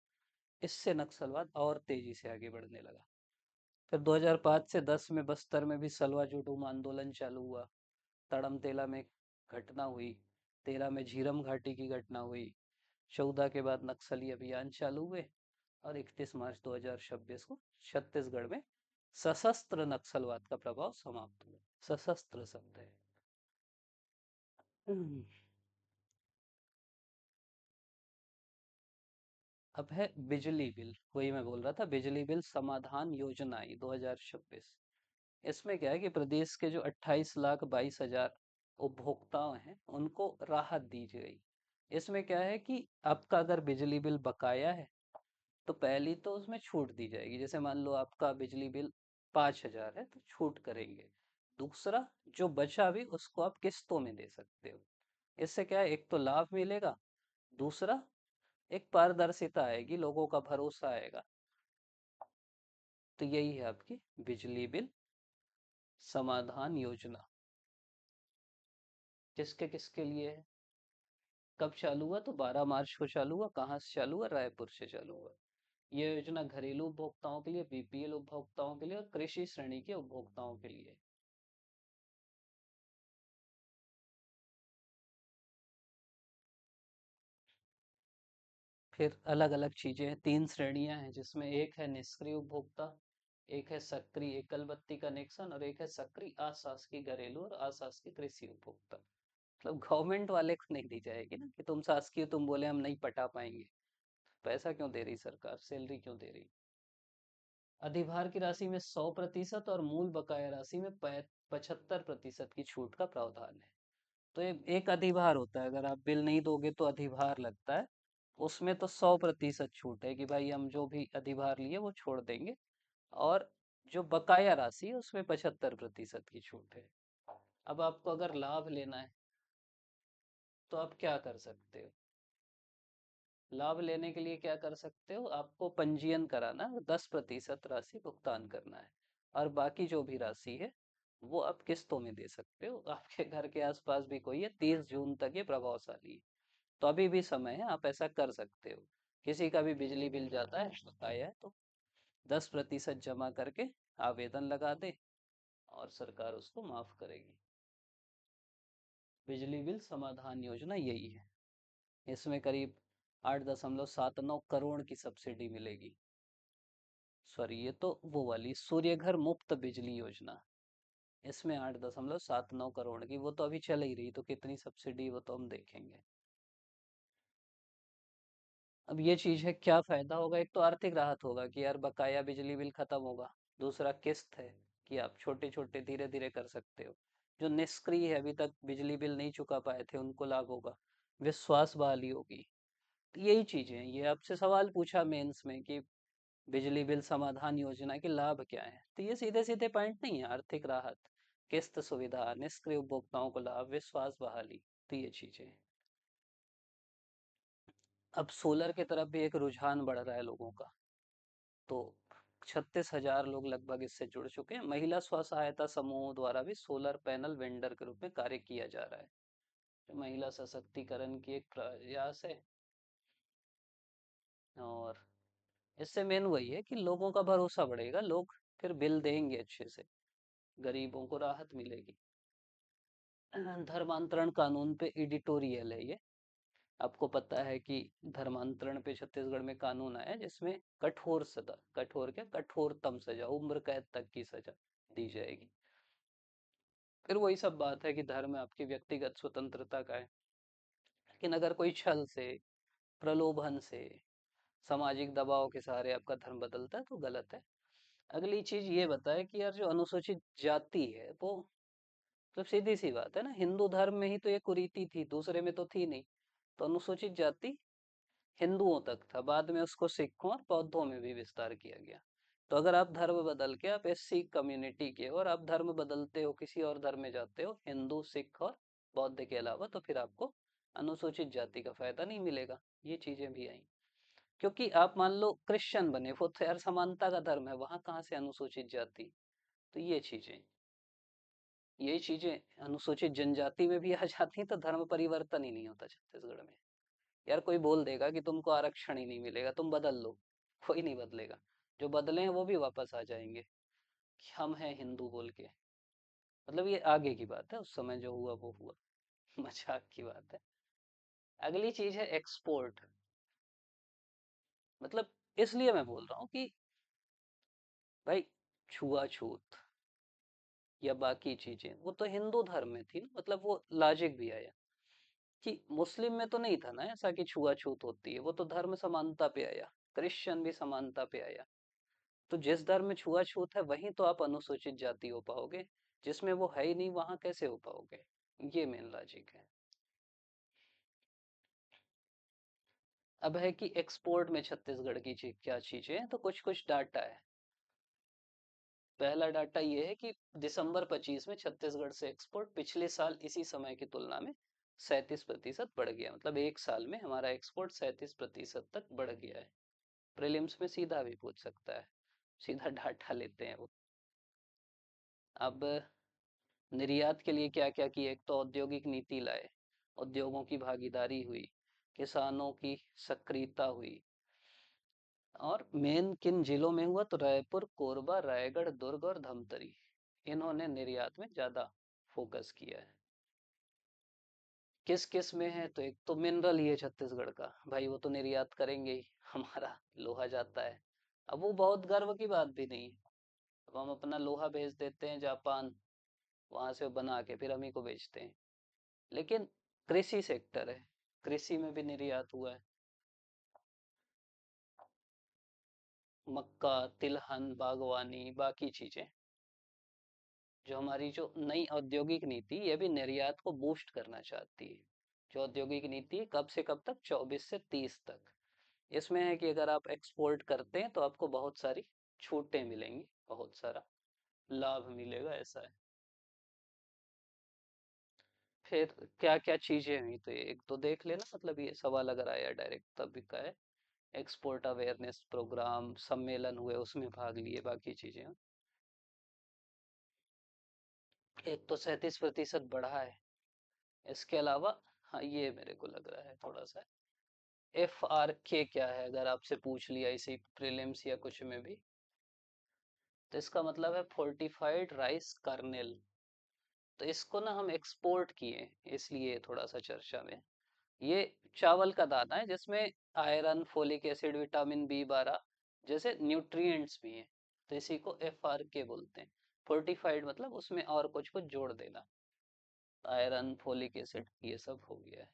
A: इससे नक्सलवाद और तेजी से आगे बढ़ने लगा। फिर 2005 से 10 में बस्तर में भी सलवा जुडूम आंदोलन चालू हुआ। तड़मतेला में घटना हुई। 13 में झीरम घाटी की घटना हुई। 14 के बाद नक्सली अभियान चालू हुए। और 31 मार्च 2026 को छत्तीसगढ़ में सशस्त्र नक्सलवाद का प्रभाव समाप्त हुआ। सशस्त्र शब्द है। हम्म। अब है बिजली बिल, वही मैं बोल रहा था, बिजली बिल समाधान योजना आई 2026। इसमें क्या है कि प्रदेश के जो 28,22,000 उपभोक्ता हैं उनको राहत दी गई। इसमें क्या है कि आपका अगर बिजली बिल बकाया है तो पहली तो उसमें छूट दी जाएगी। जैसे मान लो आपका बिजली बिल 5,000 है तो छूट करेंगे। दूसरा, जो बचा भी उसको आप किस्तों में दे सकते हो। इससे क्या है, एक तो लाभ मिलेगा, दूसरा एक पारदर्शिता आएगी, लोगों का भरोसा आएगा। तो यही है आपकी बिजली बिल समाधान योजना। किसके किसके लिए है, कब चालू हुआ? तो 12 मार्च को चालू हुआ। कहाँ से चालू हुआ? रायपुर से चालू हुआ। ये योजना घरेलू उपभोक्ताओं के लिए, बीपीएल उपभोक्ताओं के लिए और कृषि श्रेणी के उपभोक्ताओं के लिए। फिर अलग अलग चीजें हैं, 3 श्रेणियां हैं जिसमें एक है निष्क्रिय उपभोक्ता, एक है सक्रिय एकल बत्ती कनेक्शन और एक है सक्रिय अशासकीय घरेलू और अशासकीय कृषि उपभोक्ता। मतलब गवर्नमेंट वाले को नहीं दी जाएगी ना कि तुम शासकीय हो, तुम बोले हम नहीं पटा पाएंगे। पैसा क्यों दे रही सरकार, सैलरी क्यों दे रही? अधिभार की राशि में 100% और मूल बकाया राशि में 75% की छूट का प्रावधान है। तो एक अधिभार होता है, अगर आप बिल नहीं दोगे तो अधिभार लगता है। उसमें तो 100% छूट है कि भाई हम जो भी अधिभार लिए वो छोड़ देंगे। और जो बकाया राशि है उसमें 75% की छूट है। अब आपको अगर लाभ लेना है तो आप क्या कर सकते हो? लाभ लेने के लिए क्या कर सकते हो, आपको पंजीयन कराना है, 10% राशि भुगतान करना है। और बाकी जो भी राशि है वो आप किस्तों में दे सकते हो। आपके घर के आसपास भी कोई है, 30 जून तक ये प्रभावशाली है। तो अभी भी समय है, आप ऐसा कर सकते हो। किसी का भी बिजली बिल जाता है बकाया है तो 10% जमा करके आवेदन लगा दे और सरकार उसको माफ करेगी। बिजली बिल समाधान योजना यही है। इसमें करीब 8.79 करोड़ की सब्सिडी मिलेगी। सॉरी, ये तो वो वाली सूर्य घर मुफ्त बिजली योजना, इसमें 8.79 करोड़ की, वो तो अभी चल ही रही, तो कितनी सब्सिडी वो तो हम देखेंगे। अब ये चीज है, क्या फायदा होगा? एक तो आर्थिक राहत होगा कि यार बकाया बिजली बिल खत्म होगा। दूसरा किस्त है कि आप छोटे छोटे धीरे धीरे कर सकते हो। जो निष्क्रिय है, अभी तक बिजली बिल नहीं चुका पाए थे, उनको लाभ होगा। विश्वास बहाली होगी। तो यही चीजें हैं। ये आपसे सवाल पूछा मेंस में कि बिजली बिल समाधान योजना के लाभ क्या है, तो ये सीधे सीधे पॉइंट नहीं है। आर्थिक राहत, किस्त सुविधा, निष्क्रिय उपभोक्ताओं को लाभ, विश्वास बहाली, तो ये चीजें हैं। अब सोलर की तरफ भी एक रुझान बढ़ रहा है लोगों का। तो 36,000 लोग लगभग इससे जुड़ चुके हैं। महिला स्व सहायता समूहों द्वारा भी सोलर पैनल वेंडर के रूप में कार्य किया जा रहा है। जो महिला सशक्तिकरण की एक प्रयास है। और इससे मेन वही है कि लोगों का भरोसा बढ़ेगा, लोग फिर बिल देंगे अच्छे से, गरीबों को राहत मिलेगी। धर्मांतरण कानून पे एडिटोरियल है ये। आपको पता है कि धर्मांतरण पे छत्तीसगढ़ में कानून आया है जिसमें कठोर सजा, कठोर क्या, कठोरतम सजा, उम्र कैद तक की सजा दी जाएगी। फिर वही सब बात है कि धर्म आपकी व्यक्तिगत स्वतंत्रता का है, लेकिन अगर कोई छल से, प्रलोभन से, सामाजिक दबाव के सहारे आपका धर्म बदलता है तो गलत है। अगली चीज ये बताए कि यार जो अनुसूचित जाति है वो, तो सीधी सी बात है ना, हिंदू धर्म में ही तो ये कुरीति थी, दूसरे में तो थी नहीं। तो अनुसूचित जाति हिंदुओं तक था, बाद में उसको सिखों और बौद्धों में भी विस्तार किया गया। तो अगर आप धर्म बदल के, आप एससी कम्युनिटी के हो और आप धर्म बदलते हो, किसी और धर्म में जाते हो, हिंदू, सिख और बौद्ध के अलावा, तो फिर आपको अनुसूचित जाति का फायदा नहीं मिलेगा। ये चीजें भी आई। क्योंकि आप मान लो क्रिश्चियन बने, वो तो यार समानता का धर्म है, वहां कहाँ से अनुसूचित जाति? तो ये चीजें अनुसूचित जनजाति में भी आ जाती हैं, तो धर्म परिवर्तन ही नहीं होता छत्तीसगढ़ में। यार कोई बोल देगा कि तुमको आरक्षण ही नहीं मिलेगा, तुम बदल लो, कोई नहीं बदलेगा। जो बदले हैं वो भी वापस आ जाएंगे कि हम हैं हिंदू बोल के। मतलब ये आगे की बात है, उस समय जो हुआ वो हुआ। मजाक की बात है। अगली चीज है एक्सपोर्ट। मतलब इसलिए मैं बोल रहा हूँ कि भाई छुआछूत या बाकी चीजें वो तो हिंदू धर्म में थी ना, मतलब वो लॉजिक भी आया कि मुस्लिम में तो नहीं था ना ऐसा कि छुआछूत होती है, वो तो धर्म समानता पे आया। क्रिश्चियन भी समानता पे आया। तो जिस धर्म में छुआछूत है वहीं तो आप अनुसूचित जाति हो पाओगे, जिसमें वो है ही नहीं वहां कैसे हो पाओगे। ये मेन लॉजिक है। अब है कि एक्सपोर्ट में छत्तीसगढ़ की क्या चीजें हैं, तो कुछ कुछ डाटा है। पहला डाटा ये है कि दिसंबर 25 में छत्तीसगढ़ से एक्सपोर्ट पिछले साल इसी समय की तुलना में 37% बढ़ गया। मतलब एक साल में हमारा एक्सपोर्ट 37% तक बढ़ गया है। प्रीलिम्स में सीधा भी पूछ सकता है, सीधा डाटा लेते हैं वो। अब निर्यात के लिए क्या क्या किए, एक तो औद्योगिक नीति लाए, उद्योगों की भागीदारी हुई, किसानों की सक्रियता हुई। और मेन किन जिलों में हुआ, तो रायपुर, कोरबा, रायगढ़, दुर्ग और धमतरी, इन्होंने निर्यात में ज्यादा फोकस किया है। किस किस में है, तो एक तो मिनरल ही है छत्तीसगढ़ का, भाई वो तो निर्यात करेंगे ही, हमारा लोहा जाता है। अब वो बहुत गर्व की बात भी नहीं है। अब हम अपना लोहा भेज देते हैं जापान, वहां से वो बना के फिर हम ही को बेचते हैं। लेकिन कृषि सेक्टर है, कृषि में भी निर्यात हुआ है। मक्का, तिलहन, बागवानी, बाकी चीजें। जो हमारी जो नई औद्योगिक नीति, ये भी निर्यात को बूस्ट करना चाहती है। जो औद्योगिक नीति है, कब से कब तक, 24 से 30 तक। इसमें है कि अगर आप एक्सपोर्ट करते हैं तो आपको बहुत सारी छूटें मिलेंगी, बहुत सारा लाभ मिलेगा, ऐसा है। फिर क्या क्या चीजें हुई, तो ये एक तो देख लेना, मतलब ये सवाल अगर आया डायरेक्ट तब भी का है। एक्सपोर्ट अवेयरनेस प्रोग्राम, सम्मेलन हुए उसमें भाग लिए, बाकी चीजें। एक तो 37% बढ़ा है। इसके अलावा हाँ, ये मेरे को लग रहा है थोड़ा सा, FRK क्या है अगर आपसे पूछ लिया इसी प्रीलिम्स या कुछ में भी, तो इसका मतलब है फोर्टिफाइड राइस कर्नेल। तो इसको ना हम एक्सपोर्ट किए, इसलिए थोड़ा सा चर्चा में। ये चावल का दाना है जिसमें iron, folic acid, vitamin B12 जैसे न्यूट्रिएंट्स भी हैं। तो इसी को FRK बोलते हैं। फोर्टिफाइड मतलब उसमें और कुछ कुछ जोड़ देना, आयरन, फोलिक एसिड, ये सब हो गया है।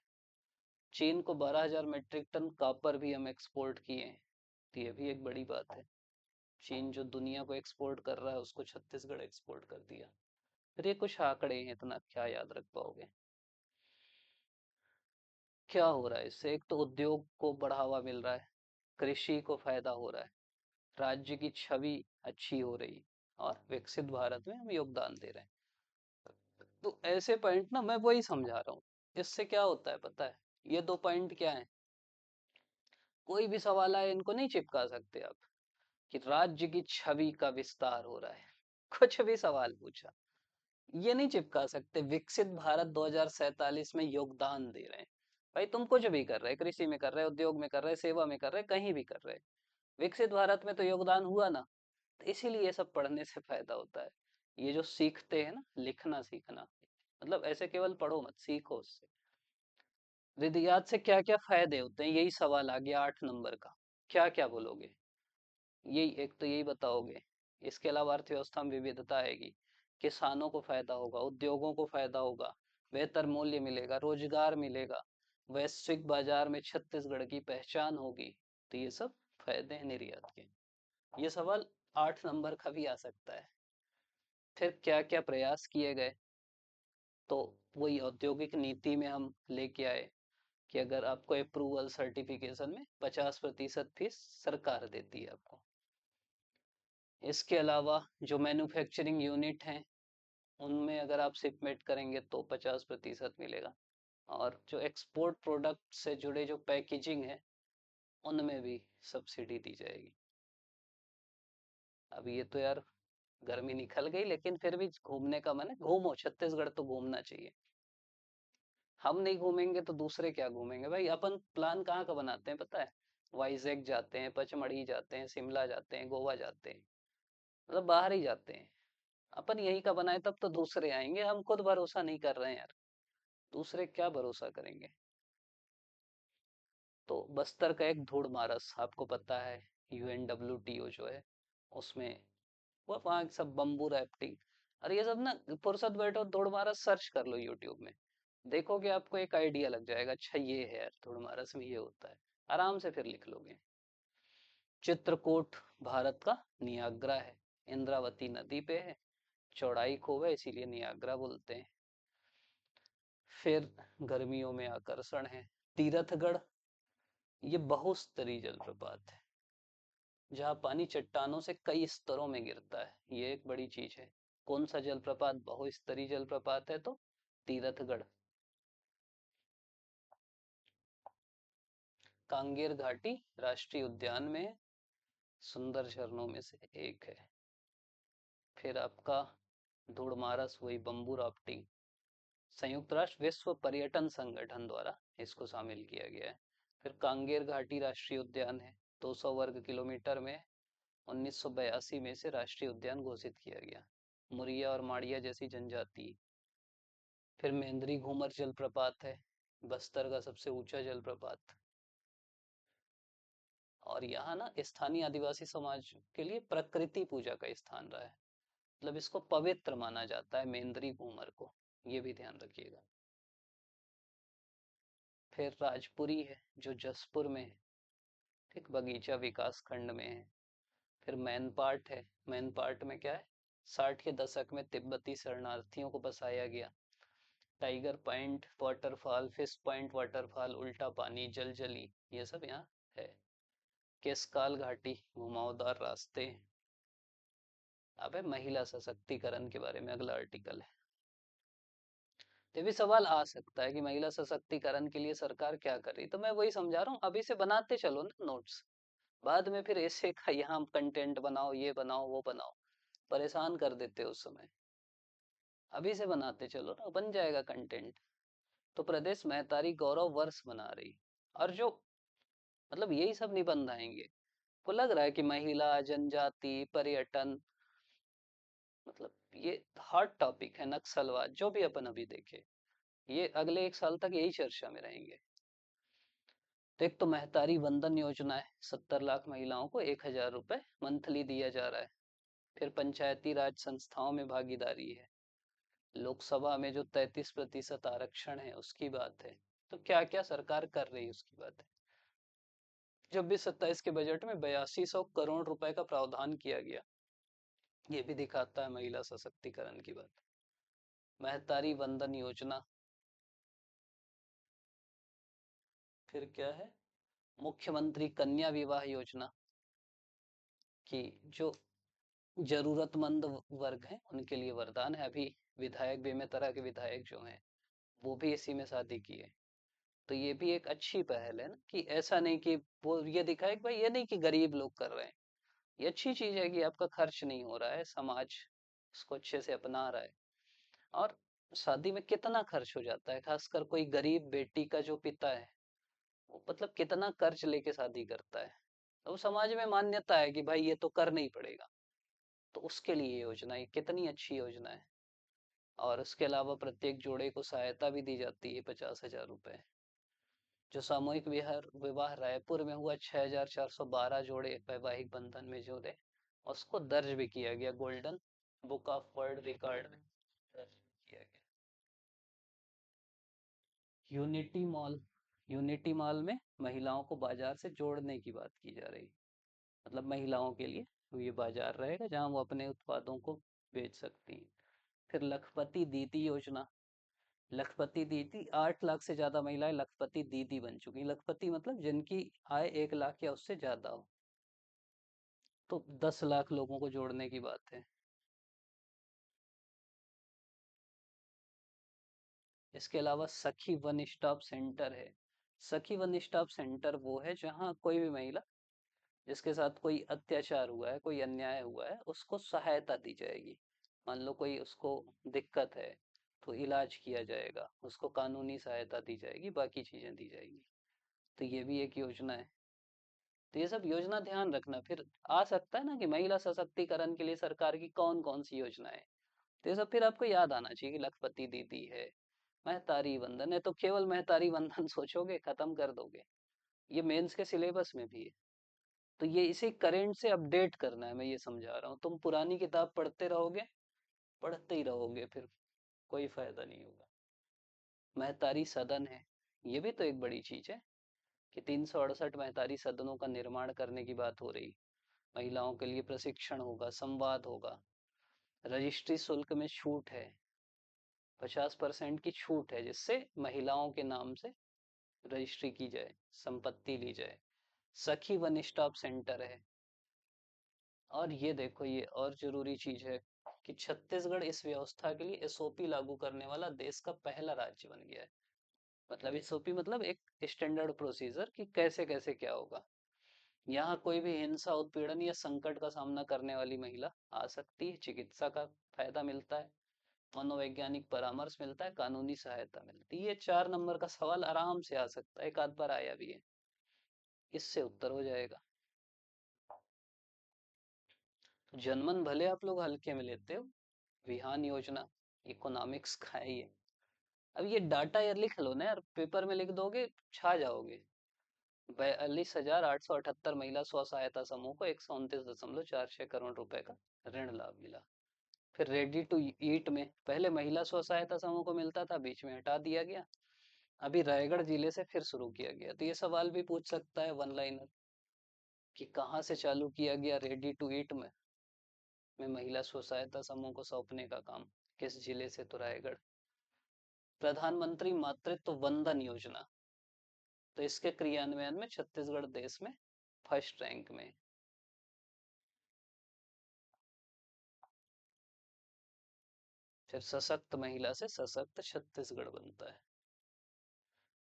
A: चीन को 12,000 मीट्रिक टन कॉपर भी हम एक्सपोर्ट किए हैं, तो ये भी एक बड़ी बात है। चीन जो दुनिया को एक्सपोर्ट कर रहा है उसको छत्तीसगढ़ एक्सपोर्ट कर दिया। फिर ये कुछ आंकड़े हैं, इतना क्या याद रख पाओगे। क्या हो रहा है इससे, एक तो उद्योग को बढ़ावा मिल रहा है, कृषि को फायदा हो रहा है, राज्य की छवि अच्छी हो रही, और विकसित भारत में हम योगदान दे रहे हैं। तो ऐसे पॉइंट ना मैं वही समझा रहा हूँ। इससे क्या होता है पता है, ये दो पॉइंट क्या है, कोई भी सवाल आए इनको नहीं चिपका सकते आप, कि राज्य की छवि का विस्तार हो रहा है। कुछ भी सवाल पूछा, ये नहीं चिपका सकते, विकसित भारत 2047 में योगदान दे रहे हैं। भाई तुम कुछ भी कर रहे, कृषि में कर रहे, उद्योग में कर रहे, सेवा में कर रहे, कहीं भी कर रहे, विकसित भारत में तो योगदान हुआ ना। तो इसीलिए ये सब पढ़ने से फायदा होता है। ये जो सीखते हैं ना, लिखना सीखना, मतलब ऐसे केवल पढ़ो मत, सीखो उससे। विधियात से क्या क्या फायदे होते हैं, यही सवाल आ गया 8 नंबर का। क्या क्या बोलोगे, यही एक तो यही बताओगे। इसके अलावा अर्थव्यवस्था में विविधता आएगी, किसानों को फायदा होगा, उद्योगों को फायदा होगा, बेहतर मूल्य मिलेगा, रोजगार मिलेगा, वैश्विक बाजार में छत्तीसगढ़ की पहचान होगी। तो ये सब फायदे हैं निर्यात के। ये सवाल 8 नंबर का भी आ सकता है। फिर क्या क्या प्रयास किए गए, तो वही औद्योगिक नीति में हम लेके आए कि अगर आपको अप्रूवल सर्टिफिकेशन में 50% फीस सरकार देती है आपको। इसके अलावा जो मैन्युफैक्चरिंग यूनिट हैं उनमें अगर आप शिपमेंट करेंगे तो 50% मिलेगा। और जो एक्सपोर्ट प्रोडक्ट से जुड़े जो पैकेजिंग है उनमें भी सब्सिडी दी जाएगी। अब ये तो यार गर्मी निकल गई, लेकिन फिर भी घूमने का मन है, घूमो, छत्तीसगढ़ तो घूमना चाहिए। हम नहीं घूमेंगे तो दूसरे क्या घूमेंगे भाई। अपन प्लान कहाँ का बनाते हैं पता है, वाइजैक जाते हैं, पचमढ़ी जाते हैं, शिमला जाते हैं, गोवा जाते हैं, मतलब बाहर ही जाते हैं। अपन यही का बनाए तब तो दूसरे आएंगे, हम खुद भरोसा नहीं कर रहे हैं यार, दूसरे क्या भरोसा करेंगे। तो बस्तर का एक धूड़ मारस आपको पता है, UNWTO जो है उसमें, वो वहाँ सब बम्बू राफ्टिंग, और ये सब ना फुर्सत बैठो दौड़ मारा सर्च कर लो यूट्यूब में, देखोगे आपको एक आइडिया लग जाएगा, अच्छा ये है यार दौड़ मारस में ये होता है, आराम से फिर लिख लोगे। चित्रकूट भारत का नियाग्रा है, इंद्रावती नदी पे है, चौड़ाई खूब है इसीलिए नियाग्रा बोलते हैं। फिर गर्मियों में आकर्षण है तीरथगढ़, ये बहुस्तरीय जलप्रपात है जहाँ पानी चट्टानों से कई स्तरों में गिरता है, ये एक बड़ी चीज है। कौन सा जलप्रपात बहुस्तरीय जलप्रपात है? तो तीरथगढ़। कांगेर घाटी राष्ट्रीय उद्यान में है, सुंदर झरनों में से एक है। फिर आपका धुड़मारस वही बम्बू राफ्टिंग, संयुक्त राष्ट्र विश्व पर्यटन संगठन द्वारा इसको शामिल किया गया है। फिर कांगेर घाटी राष्ट्रीय उद्यान है, 200 वर्ग किलोमीटर में, 1982 में से राष्ट्रीय उद्यान घोषित किया गया। मुरिया और माड़िया जैसी जनजाति। फिर मेंद्री घूमर जलप्रपात है, बस्तर का सबसे ऊंचा जलप्रपात, और यहाँ ना स्थानीय आदिवासी समाज के लिए प्रकृति पूजा का स्थान रहा है, मतलब इसको पवित्र माना जाता है मेंद्री घूमर को, ये भी ध्यान रखिएगा। फिर राजपुरी है जो जसपुर में है, ठीक, बगीचा विकास खंड में है। फिर मैनपाट है, मैनपाट में क्या है, 60 के दशक में तिब्बती शरणार्थियों को बसाया गया। Tiger point waterfall, fish point waterfall, उल्टा पानी, जलजली, ये सब यहाँ है। केसकाल घाटी घुमावदार रास्ते। अबे महिला सशक्तिकरण के बारे में अगला आर्टिकल है। ये भी सवाल आ सकता है कि महिला सशक्तिकरण के लिए सरकार क्या कर रही, तो मैं वही समझा रहा हूँ, अभी से बनाते चलो ना नोट्स, बाद में फिर ऐसे का यहाँ कंटेंट बनाओ, ये बनाओ, वो बनाओ, परेशान कर देते उस समय। अभी से बनाते चलो ना, बन जाएगा कंटेंट। तो प्रदेश महतारी गौरव वर्ष बना रही, और जो मतलब यही सब निबंध आएंगे, को लग रहा है कि महिला, जनजाति, पर्यटन, मतलब ये हॉट टॉपिक है, नक्सलवाद, जो भी अपन अभी देखे, ये अगले 1 साल तक यही चर्चा में रहेंगे। तो एक तो महतारी वंदन योजना है, 70 लाख महिलाओं को 1,000 रुपए मंथली दिया जा रहा है। फिर पंचायती राज संस्थाओं में भागीदारी है, लोकसभा में जो 33% आरक्षण है उसकी बात है। तो क्या क्या सरकार कर रही है उसकी बात है। 26-27 के बजट में 8200 करोड़ रुपए का प्रावधान किया गया, ये भी दिखाता है महिला सशक्तिकरण की बात। महतारी वंदन योजना। फिर क्या है, मुख्यमंत्री कन्या विवाह योजना, कि जो जरूरतमंद वर्ग हैं उनके लिए वरदान है। अभी विधायक बेमेतरा के विधायक जो हैं वो भी इसी में शादी किए, तो ये भी एक अच्छी पहल है ना, कि ऐसा नहीं कि वो ये दिखाए कि भाई ये नहीं कि गरीब लोग कर रहे हैं, ये अच्छी चीज है कि आपका खर्च नहीं हो रहा है, समाज उसको अच्छे से अपना रहा है। और शादी में कितना खर्च हो जाता है, खासकर कोई गरीब बेटी का जो पिता है, वो मतलब कितना कर्ज लेके शादी करता है, तो समाज में मान्यता है कि भाई ये तो करना ही पड़ेगा, तो उसके लिए ये योजना है, कितनी अच्छी योजना है। और उसके अलावा प्रत्येक जोड़े को सहायता भी दी जाती है, 50,000 रुपए। जो सामूहिक विवाह विवाह रायपुर में हुआ, 6,412 जोड़े वैवाहिक बंधन में जोड़े, उसको दर्ज भी किया गया, golden book of world record में दर्ज किया गया। यूनिटी मॉल, यूनिटी मॉल में महिलाओं को बाजार से जोड़ने की बात की जा रही, मतलब महिलाओं के लिए ये बाजार रहेगा जहां वो अपने उत्पादों को बेच सकती हैं। फिर लखपति दीदी योजना, लखपति दीदी, 8 लाख से ज्यादा महिलाएं लखपति दीदी बन चुकी। लखपति मतलब जिनकी आय 1 लाख या उससे ज्यादा हो, तो 10 लाख लोगों को जोड़ने की बात है। इसके अलावा सखी वन स्टॉप सेंटर है। सखी वन स्टॉप सेंटर वो है जहाँ कोई भी महिला जिसके साथ कोई अत्याचार हुआ है, कोई अन्याय हुआ है, उसको सहायता दी जाएगी। मान लो कोई उसको दिक्कत है तो इलाज किया जाएगा, उसको कानूनी सहायता दी जाएगी, बाकी चीजें दी जाएगी। तो ये भी एक योजना है। तो ये सब योजना ध्यान रखना। फिर आ सकता है ना कि महिला सशक्तिकरण के लिए सरकार की कौन कौन सी योजना है, तो ये सब फिर आपको याद आना चाहिए कि लखपति दीदी है, महतारी वंदन है, तो केवल महतारी वंदन सोचोगे खत्म कर दोगे, ये मेंस के सिलेबस में भी है। तो ये इसे करंट से अपडेट करना है, मैं ये समझा रहा हूँ। तुम पुरानी किताब पढ़ते रहोगे, पढ़ते ही रहोगे, फिर कोई फायदा नहीं होगा। महतारी सदन है, ये भी तो एक बड़ी चीज है कि 368 महतारी सदनों का निर्माण करने की बात हो रही। महिलाओं के लिए प्रशिक्षण होगा, संवाद होगा, रजिस्ट्री शुल्क में छूट है, 50% की छूट है, जिससे महिलाओं के नाम से रजिस्ट्री की जाए, संपत्ति ली जाए। सखी वन स्टॉप सेंटर है। और ये देखो, ये और जरूरी चीज है कि छत्तीसगढ़ इस व्यवस्था के लिए एसओपी लागू करने वाला देश का पहला राज्य बन गया है। मतलब एसओपी मतलब एक स्टैंडर्ड प्रोसीजर कि कैसे कैसे क्या होगा। यहाँ कोई भी हिंसा, उत्पीड़न या संकट का सामना करने वाली महिला आ सकती है, चिकित्सा का फायदा मिलता है, मनोवैज्ञानिक परामर्श मिलता है, कानूनी सहायता मिलती है। ये 4 नंबर का सवाल आराम से आ सकता है, एक आध बार आया भी है, इससे उत्तर हो जाएगा। तो जनमन भले आप लोग हल्के में लेते हो, विहान योजना इकोनॉमिक्स का है ये। अब ये डाटा यार लिख लो ना यार, पेपर में लिख दोगे छा जाओगे। 42,878 महिला स्व सहायता समूह को 129.46 करोड़ रुपए का ऋण लाभ मिला। फिर रेडी टू ईट में पहले महिला स्व सहायता समूह को मिलता था, बीच में हटा दिया गया, अभी रायगढ़ जिले से फिर शुरू किया गया। तो ये सवाल भी पूछ सकता है वन लाइनर कि कहाँ से चालू किया गया रेडी टू ईट में महिला स्व सहायता समूह को सौंपने का काम, किस जिले से? तो रायगढ़। प्रधानमंत्री मातृत्व वंदन योजना, तो इसके क्रियान्वयन में छत्तीसगढ़ देश में फर्स्ट रैंक में। फिर सशक्त महिला से सशक्त छत्तीसगढ़ बनता है।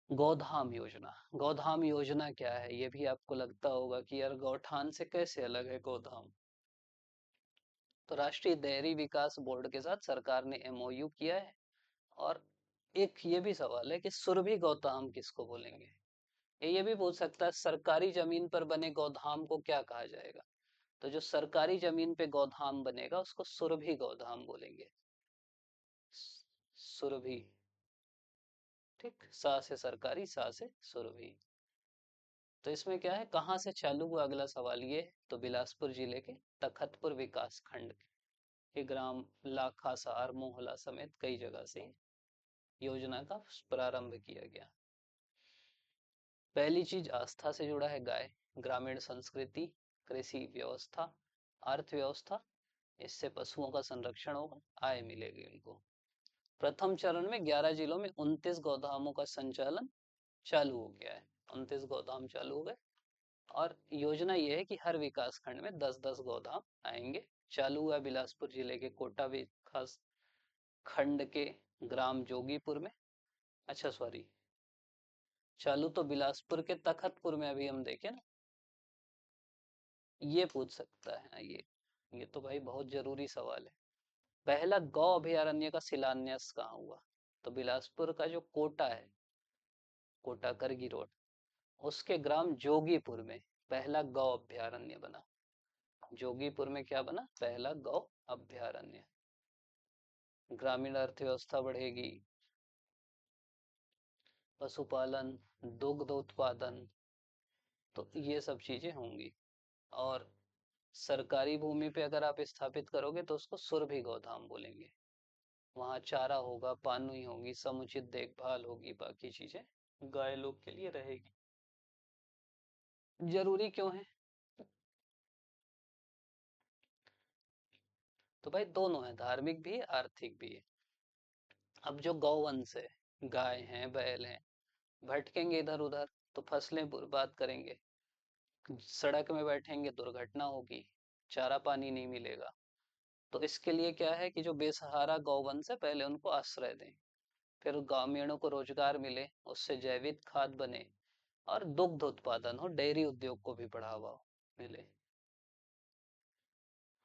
A: गोधाम योजना, गोधाम योजना क्या है? ये भी आपको लगता होगा कि यार गौठान से कैसे अलग है गोधाम। तो राष्ट्रीय डेयरी विकास बोर्ड के साथ सरकार ने एमओयू किया है। और एक ये भी सवाल है कि सुरभि गौधाम किसको बोलेंगे? ये भी पूछ सकता है सरकारी जमीन पर बने गोधाम को क्या कहा जाएगा? तो जो सरकारी जमीन पे गोधाम बनेगा उसको सुरभि गोधाम बोलेंगे। सुरभि, ठीक, सा से सरकारी, सा से सुरभि। तो इसमें क्या है, कहाँ से चालू हुआ? अगला सवाल ये, तो बिलासपुर जिले के तखतपुर विकास खंड के ग्राम लाखासार, मोहला समेत कई जगह से योजना का प्रारंभ किया गया। पहली चीज आस्था से जुड़ा है, गाय, ग्रामीण संस्कृति, कृषि व्यवस्था, अर्थव्यवस्था, इससे पशुओं का संरक्षण होगा, आय मिलेगी उनको। प्रथम चरण में 11 जिलों में 29 गोदामों का संचालन चालू हो गया है, 29 गोदाम चालू हो गए। और योजना ये है कि हर विकास खंड में 10-10 गोदाम आएंगे। चालू हुआ बिलासपुर जिले के कोटा विकास खंड के ग्राम जोगीपुर में। अच्छा सॉरी, चालू तो बिलासपुर के तखतपुर में अभी हम देखे ना। ये पूछ सकता है, हाँ, ये तो भाई बहुत जरूरी सवाल है। पहला गौ अभयारण्य का शिलान्यास कहाँ हुआ? तो बिलासपुर का जो कोटा है, कोटा करगी रोड, उसके ग्राम जोगीपुर में पहला गौ अभयारण्य बना। जोगीपुर में क्या बना? पहला गौ अभयारण्य। ग्रामीण अर्थव्यवस्था बढ़ेगी, पशुपालन, दुग्ध उत्पादन, तो ये सब चीजें होंगी। और सरकारी भूमि पे अगर आप स्थापित करोगे तो उसको सुरभि गोधाम बोलेंगे। वहां चारा होगा, पानी होगी, समुचित देखभाल होगी, बाकी चीजें गाय लोग के लिए रहेगी। जरूरी क्यों है? तो भाई दोनों है, धार्मिक भी है, आर्थिक भी है। अब जो गौवंश है, गाय हैं, बैल हैं, भटकेंगे इधर उधर तो फसलें बर्बाद करेंगे, सड़क में बैठेंगे दुर्घटना होगी, चारा पानी नहीं मिलेगा। तो इसके लिए क्या है कि जो बेसहारा गौवंश है पहले उनको आश्रय दें, फिर ग्रामीणों को रोजगार मिले, उससे जैविक खाद बने, और दुग्ध उत्पादन हो, डेयरी उद्योग को भी बढ़ावा मिले।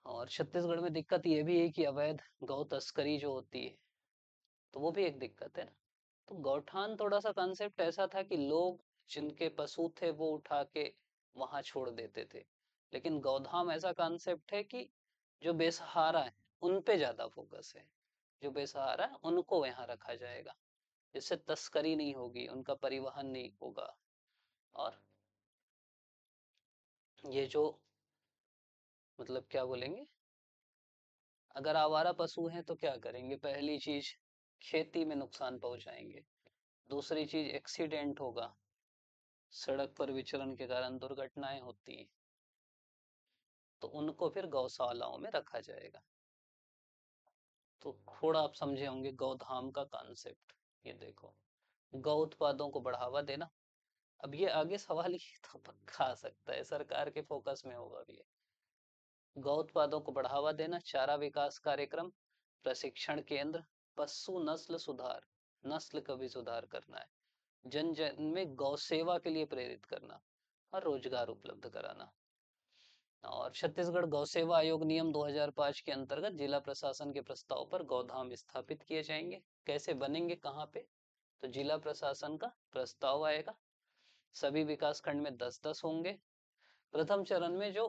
A: और छत्तीसगढ़ में दिक्कत ये भी है कि अवैध गौ तस्करी जो होती है, तो वो भी एक दिक्कत है ना। तो गौठान थोड़ा सा कंसेप्ट ऐसा था कि लोग जिनके पशु थे वो उठा के वहां छोड़ देते थे, लेकिन गौधाम ऐसा कंसेप्ट है कि जो बेसहारा है उन पे ज्यादा फोकस है। जो बेसहारा है उनको यहाँ रखा जाएगा, जिससे तस्करी नहीं होगी, उनका परिवहन नहीं होगा। और ये जो मतलब क्या बोलेंगे, अगर आवारा पशु हैं तो क्या करेंगे, पहली चीज खेती में नुकसान पहुंचाएंगे, दूसरी चीज एक्सीडेंट होगा, सड़क पर विचरण के कारण दुर्घटनाएं होती हैं, तो उनको फिर गौशालाओं में रखा जाएगा। तो थोड़ा आप समझे होंगे गौधाम का कॉन्सेप्ट। ये देखो, गौ उत्पादों को बढ़ावा देना। अब ये आगे सवाल ये तो पक्का आ सकता है, सरकार के फोकस में होगा भी ये। गौ उत्पादों को बढ़ावा देना, चारा विकास कार्यक्रम, प्रशिक्षण केंद्र, पशु नस्ल सुधार, नस्ल का भी सुधार करना है, जन जन में गौ सेवा के लिए प्रेरित करना और रोजगार उपलब्ध कराना। और छत्तीसगढ़ गौ सेवा आयोग नियम 2005 के अंतर्गत जिला प्रशासन के प्रस्ताव पर गौधाम स्थापित किए जाएंगे। कैसे बनेंगे, कहाँ पे, तो जिला प्रशासन का प्रस्ताव आएगा, सभी विकास खंड में 10-10 होंगे। प्रथम चरण में जो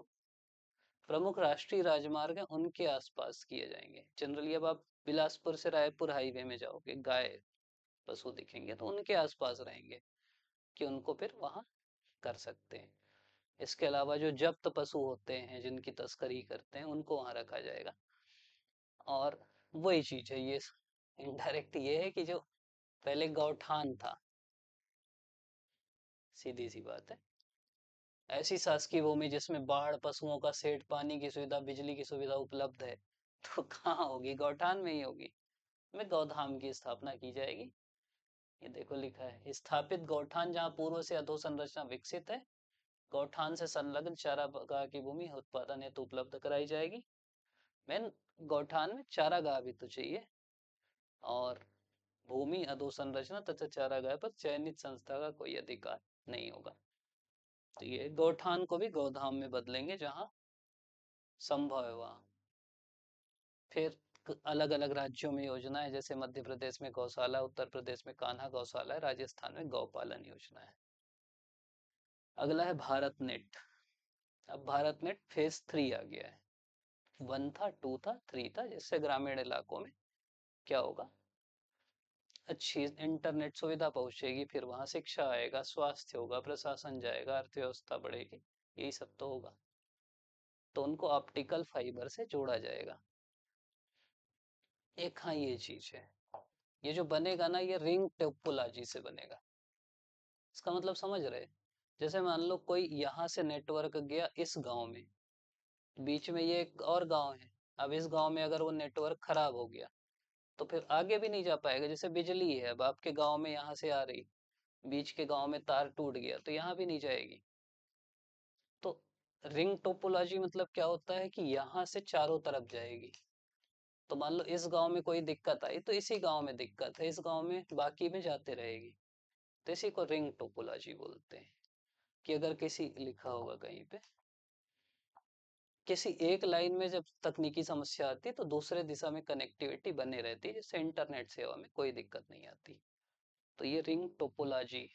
A: प्रमुख राष्ट्रीय राजमार्ग है उनके आसपास किए जाएंगे। जनरली अब आप बिलासपुर से रायपुर हाईवे में जाओगे, गाय पशु दिखेंगे तो उनके आसपास रहेंगे, कि उनको फिर वहां कर सकते हैं। इसके अलावा जो जब्त पशु होते हैं जिनकी तस्करी करते हैं उनको वहां रखा जाएगा। और वही चीज है ये, इनडायरेक्ट ये है कि जो पहले गौठान था, सीधी सी बात है, ऐसी शासकीय भूमि जिसमें बाढ़, पशुओं का सेट, पानी की सुविधा, बिजली की सुविधा उपलब्ध है, तो कहाँ होगी, गौठान में ही होगी। में गौधाम की स्थापना की जाएगी। ये देखो लिखा है, स्थापित गौठान जहाँ पूर्व से अधोसंरचना विकसित है, गौठान से संलग्न चारागाह की भूमि उत्पादन हेतु उपलब्ध कराई जाएगी। मेन गौठान में चारागाह भी तो चाहिए, और भूमि अधोसंरचना तथा चारागाह पर चयनित संस्था का कोई अधिकार नहीं होगा। तो ये गौठान को भी गौधाम में बदलेंगे जहां संभव है वहां। फिर अलग अलग राज्यों में योजना है, जैसे मध्य प्रदेश में गौशाला, उत्तर प्रदेश में कान्हा गौशाला है, राजस्थान में गौपालन योजना है। अगला है भारत नेट। अब भारत नेट फेज 3 आ गया है, 1 था, 2 था, 3 था, जिससे ग्रामीण इलाकों में क्या होगा, अच्छी इंटरनेट सुविधा पहुंचेगी, फिर वहां शिक्षा आएगा, स्वास्थ्य होगा, प्रशासन जाएगा, अर्थव्यवस्था बढ़ेगी, यही सब तो होगा। तो उनको ऑप्टिकल फाइबर से जोड़ा जाएगा। एक हाँ ये चीज है, ये जो बनेगा ना, ये रिंग टोपोलॉजी से बनेगा। इसका मतलब समझ रहे, जैसे मान लो कोई यहाँ से नेटवर्क गया इस गांव में, बीच में ये एक और गांव है, अब इस गांव में अगर वो नेटवर्क खराब हो गया तो फिर आगे भी नहीं जा पाएगा। जैसे बिजली है, अब आपके गांव में यहाँ से आ रही, बीच के गांव में तार टूट गया तो यहाँ भी नहीं जाएगी। तो रिंग टोपोलॉजी मतलब क्या होता है कि यहाँ से चारों तरफ जाएगी। तो मान लो इस गांव में कोई दिक्कत आई तो इसी गांव में दिक्कत है, इस गांव में बाकी में जाते रहेगी। तो इसी को रिंग टोपोलॉजी बोलते हैं। कि अगर किसी लिखा होगा कहीं पे, किसी एक लाइन में जब तकनीकी समस्या आती है तो दूसरे दिशा में कनेक्टिविटी बने रहती है, जिससे इंटरनेट सेवा में कोई दिक्कत नहीं आती। तो ये रिंग टोपोलॉजी।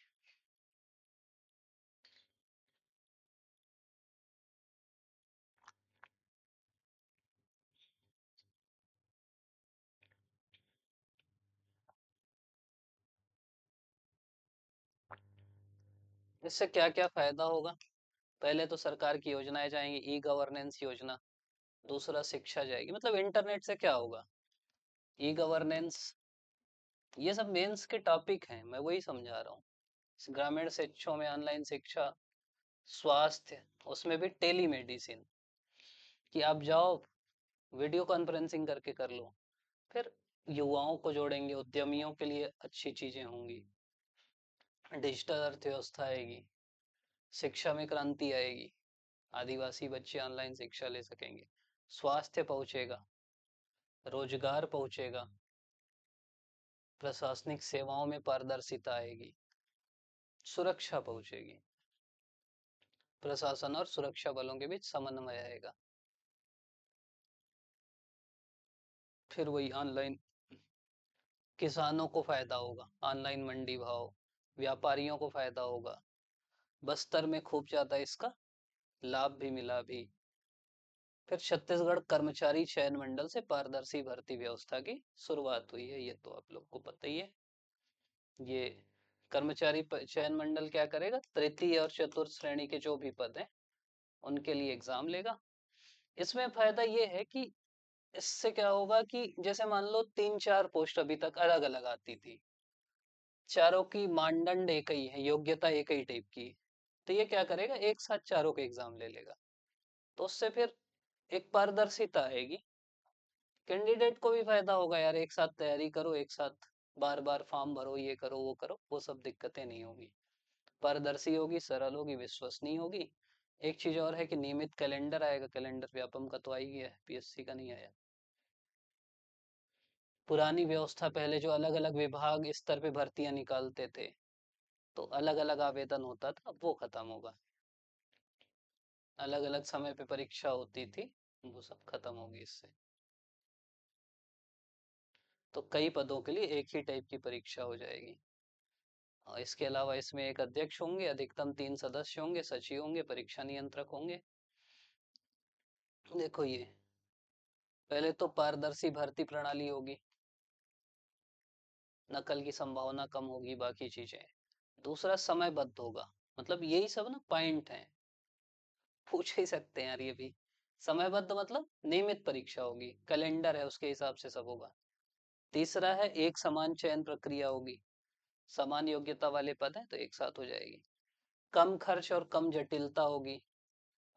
A: इससे क्या क्या फायदा होगा, पहले तो सरकार की योजनाएं जाएंगी, ई गवर्नेंस योजना। दूसरा शिक्षा जाएगी, मतलब इंटरनेट से क्या होगा, ई गवर्नेंस, ये सब मेंस के टॉपिक हैं, मैं वही समझा रहा हूँ। ग्रामीण शिक्षों में ऑनलाइन शिक्षा, स्वास्थ्य, उसमें भी टेली मेडिसिन, कि आप जाओ वीडियो कॉन्फ्रेंसिंग करके कर लो। फिर युवाओं को जोड़ेंगे, उद्यमियों के लिए अच्छी चीजें होंगी, डिजिटल अर्थव्यवस्था आएगी, शिक्षा में क्रांति आएगी, आदिवासी बच्चे ऑनलाइन शिक्षा ले सकेंगे, स्वास्थ्य पहुंचेगा, रोजगार पहुंचेगा, प्रशासनिक सेवाओं में पारदर्शिता आएगी, सुरक्षा पहुंचेगी, प्रशासन और सुरक्षा बलों के बीच समन्वय आएगा। फिर वही ऑनलाइन, किसानों को फायदा होगा, ऑनलाइन मंडी भाव, व्यापारियों को फायदा होगा, बस्तर में खूब ज्यादा इसका लाभ भी मिला भी। फिर छत्तीसगढ़ कर्मचारी चयन मंडल से पारदर्शी भर्ती व्यवस्था की शुरुआत हुई है, ये तो आप लोग को पता ही है। ये कर्मचारी चयन मंडल क्या करेगा, तृतीय और चतुर्थ श्रेणी के जो भी पद हैं उनके लिए एग्जाम लेगा। इसमें फायदा ये है कि इससे क्या होगा कि जैसे मान लो 3-4 पोस्ट अभी तक अलग अलग आती थी, चारों की मानदंड एक ही है, योग्यता एक ही टाइप की है। तो ये क्या करेगा, एक साथ चारों के एग्जाम ले लेगा। तो उससे फिर एक पारदर्शिता आएगी, कैंडिडेट को भी फायदा होगा यार, एक साथ तैयारी करो, एक साथ बार बार फॉर्म भरो, ये करो वो करो, वो सब दिक्कतें नहीं होगी। पारदर्शी होगी, सरल होगी, विश्वसनीय होगी। एक चीज और है कि नियमित कैलेंडर आएगा, कैलेंडर व्यापम का तो आ ही गया है, पीएससी का नहीं आया। पुरानी व्यवस्था पहले जो अलग अलग विभाग स्तर पे भर्तियां निकालते थे, तो अलग अलग आवेदन होता था, अब वो खत्म होगा। अलग अलग समय पे परीक्षा होती थी, वो सब खत्म होगी इससे। तो कई पदों के लिए एक ही टाइप की परीक्षा हो जाएगी। और इसके अलावा इसमें एक अध्यक्ष होंगे, अधिकतम 3 सदस्य होंगे, सचिव होंगे, परीक्षा नियंत्रक होंगे। देखो ये पहले तो पारदर्शी भर्ती प्रणाली होगी, नकल की संभावना कम होगी, बाकी चीजें। दूसरा समयबद्ध होगा, मतलब यही सब ना पॉइंट हैं, पूछ ही सकते हैं यार ये भी। समयबद्ध मतलब नियमित परीक्षा होगी, कैलेंडर है उसके हिसाब से सब होगा। तीसरा है एक समान चयन प्रक्रिया होगी, समान योग्यता वाले पद हैं तो एक साथ हो जाएगी। कम खर्च और कम जटिलता होगी,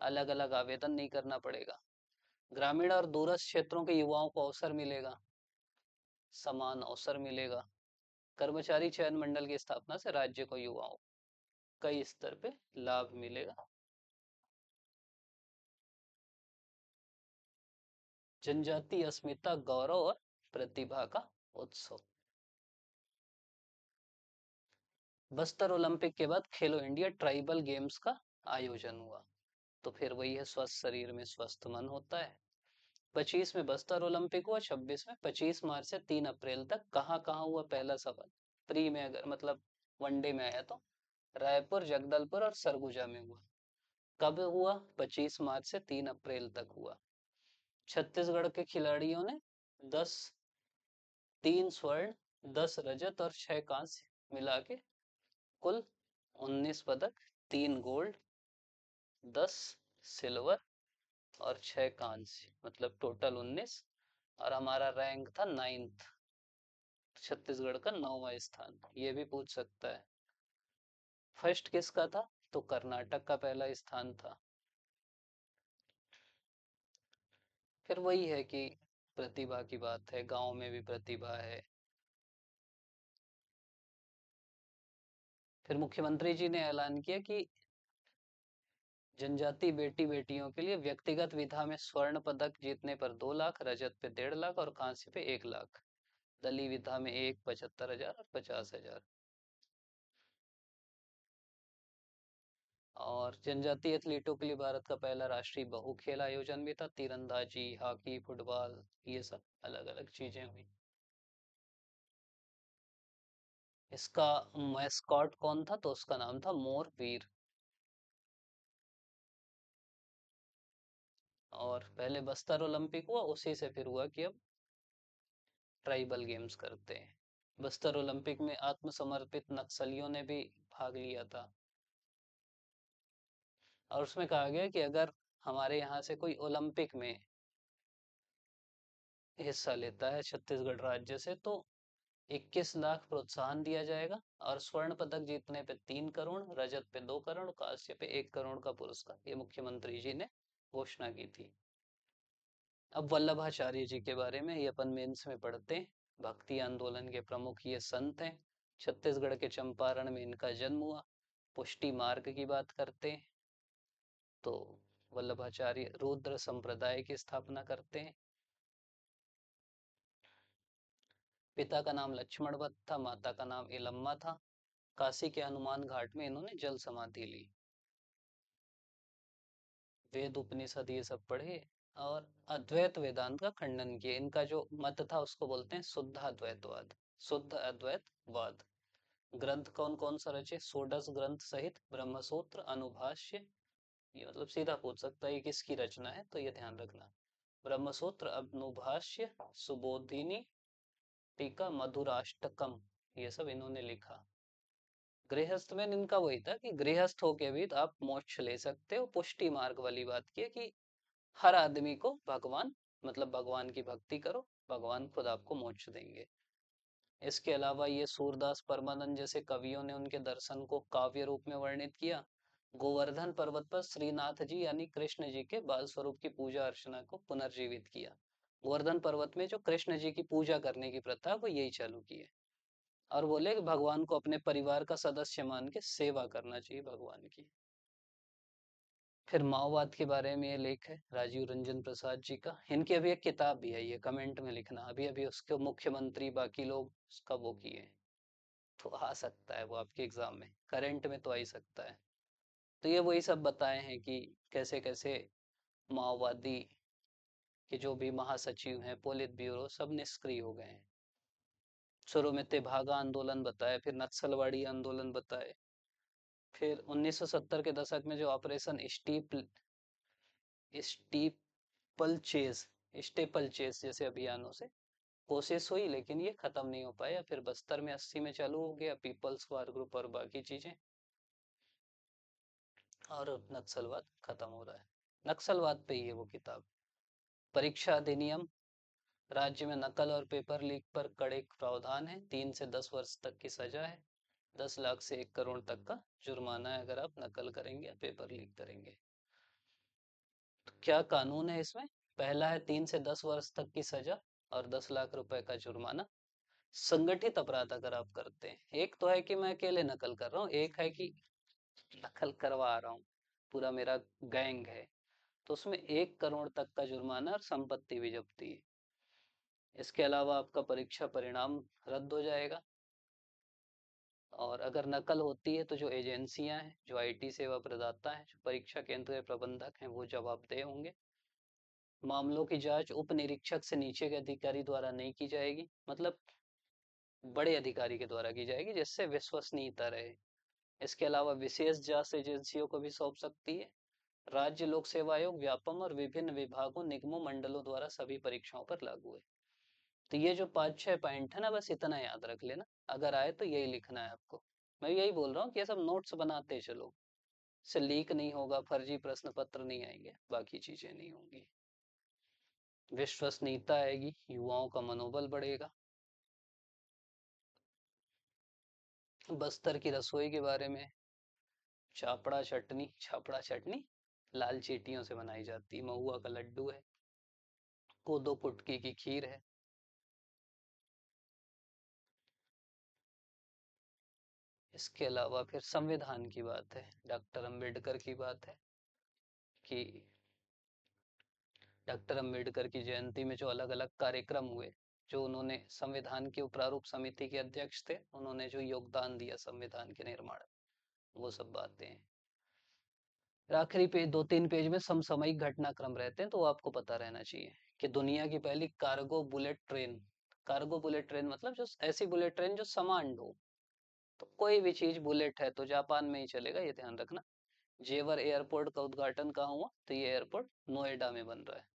A: अलग अलग आवेदन नहीं करना पड़ेगा। ग्रामीण और दूरस्थ क्षेत्रों के युवाओं को अवसर मिलेगा, समान अवसर मिलेगा। कर्मचारी चयन मंडल की स्थापना से राज्य को युवाओं कई स्तर पे लाभ मिलेगा। जनजाति अस्मिता, गौरव और प्रतिभा का उत्सव। बस्तर ओलंपिक के बाद खेलो इंडिया ट्राइबल गेम्स का आयोजन हुआ। तो फिर वही है, स्वस्थ शरीर में स्वस्थ मन होता है। 25 में बस्तर ओलंपिक हुआ, 26 में 25 मार्च से 3 अप्रैल तक कहाँ कहाँ हुआ, पहला सवाल। प्री में अगर मतलब वनडे में आया तो रायपुर, जगदलपुर और सरगुजा में हुआ। कब हुआ, 25 मार्च से 3 अप्रैल तक हुआ। छत्तीसगढ़ के खिलाड़ियों ने 10, 3 स्वर्ण, 10 रजत और 6 कांस्य मिला के कुल 19 पदक, 3 गोल्ड, 10 सिल्वर और 6 कांस्य, मतलब टोटल 19। और हमारा रैंक था 9th, छत्तीसगढ़ का 9वां स्थान। ये भी पूछ सकता है। फर्स्ट किसका था, तो कर्नाटक का पहला स्थान था। फिर वही है कि प्रतिभा की बात है, गांव में भी प्रतिभा है। फिर मुख्यमंत्री जी ने ऐलान किया कि जनजाति बेटी बेटियों के लिए व्यक्तिगत विधा में स्वर्ण पदक जीतने पर 2 लाख, रजत पे 1.5 लाख और कांस्य पे 1 लाख। दली विधा में 75,000 और 50,000। और जनजातीय एथलीटों के लिए भारत का पहला राष्ट्रीय बहु खेल आयोजन भी था, तीरंदाजी, हॉकी, फुटबॉल, ये सब अलग अलग चीजें हुई। इसका मैस्कॉट कौन था, तो उसका नाम था मोर वीर। और पहले बस्तर ओलंपिक हुआ, उसी से फिर हुआ कि अब ट्राइबल गेम्स करते हैं। बस्तर ओलंपिक में आत्मसमर्पित नक्सलियों ने भी भाग लिया था। और उसमें कहा गया कि अगर हमारे यहाँ से कोई ओलंपिक में हिस्सा लेता है छत्तीसगढ़ राज्य से, तो 21 लाख प्रोत्साहन दिया जाएगा। और स्वर्ण पदक जीतने पे 3 करोड़, रजत पे 2 करोड़, कांस्य पे 1 करोड़ का पुरस्कार, ये मुख्यमंत्री जी ने घोषणा की थी। अब वल्लभाचार्य जी के बारे में ये अपन मेंस में पढ़ते हैं। भक्ति आंदोलन के प्रमुख ये संत हैं। छत्तीसगढ़ के चंपारण में इनका जन्म हुआ। पुष्टि मार्ग की बात करते हैं तो वल्लभाचार्य रुद्र संप्रदाय की स्थापना करते हैं। पिता का नाम लक्ष्मण भट्ट था, माता का नाम इलम्मा था। काशी के हनुमान घाट में इन्होंने जल समाधि ली। वेद उपनिषद ये सब पढ़े और अद्वैत वेदांत का खंडन किया। इनका जो मत था उसको बोलते हैं शुद्ध अद्वैतवाद, शुद्ध अद्वैतवाद। ग्रंथ कौन कौन सा रचे, षोडश ग्रंथ सहित ब्रह्मसूत्र, अनुभाष्य। ये मतलब सीधा पूछ सकता है ये किसकी रचना है, तो ये ध्यान रखना। ब्रह्मसूत्र, अनुभाष्य, सुबोधिनी टीका, मधुराष्टकम, ये सब इन्होंने लिखा। गृहस्थ में इनका वही था कि गृहस्थ होके भी तो आप मोक्ष ले सकते हो। पुष्टि मार्ग वाली बात की है कि हर आदमी को भगवान, मतलब भगवान की भक्ति करो, भगवान खुद आपको मोक्ष देंगे। इसके अलावा ये सूरदास परमानंद जैसे कवियों ने उनके दर्शन को काव्य रूप में वर्णित किया। गोवर्धन पर्वत पर श्रीनाथ जी यानी कृष्ण जी के बाल स्वरूप की पूजा अर्चना को पुनर्जीवित किया। गोवर्धन पर्वत में जो कृष्ण जी की पूजा करने की प्रथा है, वो यही चालू की है। और बोले कि भगवान को अपने परिवार का सदस्य मान के सेवा करना चाहिए भगवान की। फिर माओवाद के बारे में ये लेख है राजीव रंजन प्रसाद जी का। इनकी अभी एक किताब भी है, ये कमेंट में लिखना, अभी अभी उसके मुख्यमंत्री बाकी लोग उसका वो किए, तो आ सकता है वो आपके एग्जाम में, करंट में तो आ ही सकता है। तो ये वही सब बताए हैं कि कैसे कैसे माओवादी के जो भी महासचिव हैं, पोलित ब्यूरो, सब निष्क्रिय हो गए हैं। शुरू में तेभागा आंदोलन बताए, फिर नक्सलवाड़ी आंदोलन बताए, फिर 1970 के दशक में जो operation steeple chase staple chase जैसे अभियानों से कोशिश हुई, लेकिन ये खत्म नहीं हो पाया। फिर बस्तर में 80 में चालू हो गया पीपल्स वार ग्रुप और बाकी चीजें, और नक्सलवाद खत्म हो रहा है। नक्सलवाद पे ही है वो किताब। परीक्षा अधिनियम, राज्य में नकल और पेपर लीक पर कड़े प्रावधान है, 3 से 10 वर्ष तक की सजा है, 10 लाख से 1 करोड़ तक का जुर्माना है अगर आप नकल करेंगे या पेपर लीक करेंगे। तो क्या कानून है इसमें? पहला है 3 से 10 वर्ष तक की सजा और 10 लाख रुपए का जुर्माना, संगठित अपराध अगर आप करते हैं। एक तो है कि मैं अकेले नकल कर रहा हूँ, एक है कि नकल करवा रहा हूँ, पूरा मेरा गैंग है, तो उसमें 1 करोड़ तक का जुर्माना और संपत्ति भी जब्ती है। इसके अलावा आपका परीक्षा परिणाम रद्द हो जाएगा। और अगर नकल होती है तो जो एजेंसियां हैं, जो आईटी सेवा प्रदाता हैं, जो परीक्षा केंद्र के प्रबंधक हैं, वो जवाबदेह होंगे। मामलों की जांच उप निरीक्षक से नीचे के अधिकारी द्वारा नहीं की जाएगी, मतलब बड़े अधिकारी के द्वारा की जाएगी, जिससे विश्वसनीयता रहे। इसके अलावा विशेष जांच एजेंसियों को भी सौंप सकती है। राज्य लोक सेवा आयोग, व्यापम और विभिन्न विभागों, निगमों, मंडलों द्वारा सभी परीक्षाओं पर लागू है। तो ये जो 5-6 पॉइंट है ना, बस इतना याद रख लेना, अगर आए तो यही लिखना है आपको। मैं यही बोल रहा हूँ कि ये सब नोट्स बनाते चलो, इससे लीक नहीं होगा, फर्जी प्रश्न पत्र नहीं आएंगे, बाकी चीजें नहीं होंगी, विश्वसनीयता आएगी, युवाओं का मनोबल बढ़ेगा। बस्तर की रसोई के बारे में, छापड़ा चटनी लाल चीटियों से बनाई जाती है, महुआ का लड्डू है, कोदो कुटकी की खीर है। इसके अलावा फिर संविधान की बात है, डॉक्टर अंबेडकर की बात है कि डॉक्टर अंबेडकर की जयंती में जो अलग अलग कार्यक्रम हुए, जो उन्होंने संविधान की प्रारूप समिति के अध्यक्ष थे, उन्होंने जो योगदान दिया संविधान के निर्माण, वो सब बातें हैं। आखिरी पेज 2-3 पेज में समसामयिक घटनाक्रम रहते हैं, तो वो आपको पता रहना चाहिए कि दुनिया की पहली कार्गो बुलेट ट्रेन मतलब जो ऐसी बुलेट ट्रेन जो सामान ढो, तो कोई भी चीज बुलेट है तो जापान में ही चलेगा, ये ध्यान रखना। जेवर एयरपोर्ट का उद्घाटन कहाँ हुआ? तो ये एयरपोर्ट नोएडा में बन रहा है।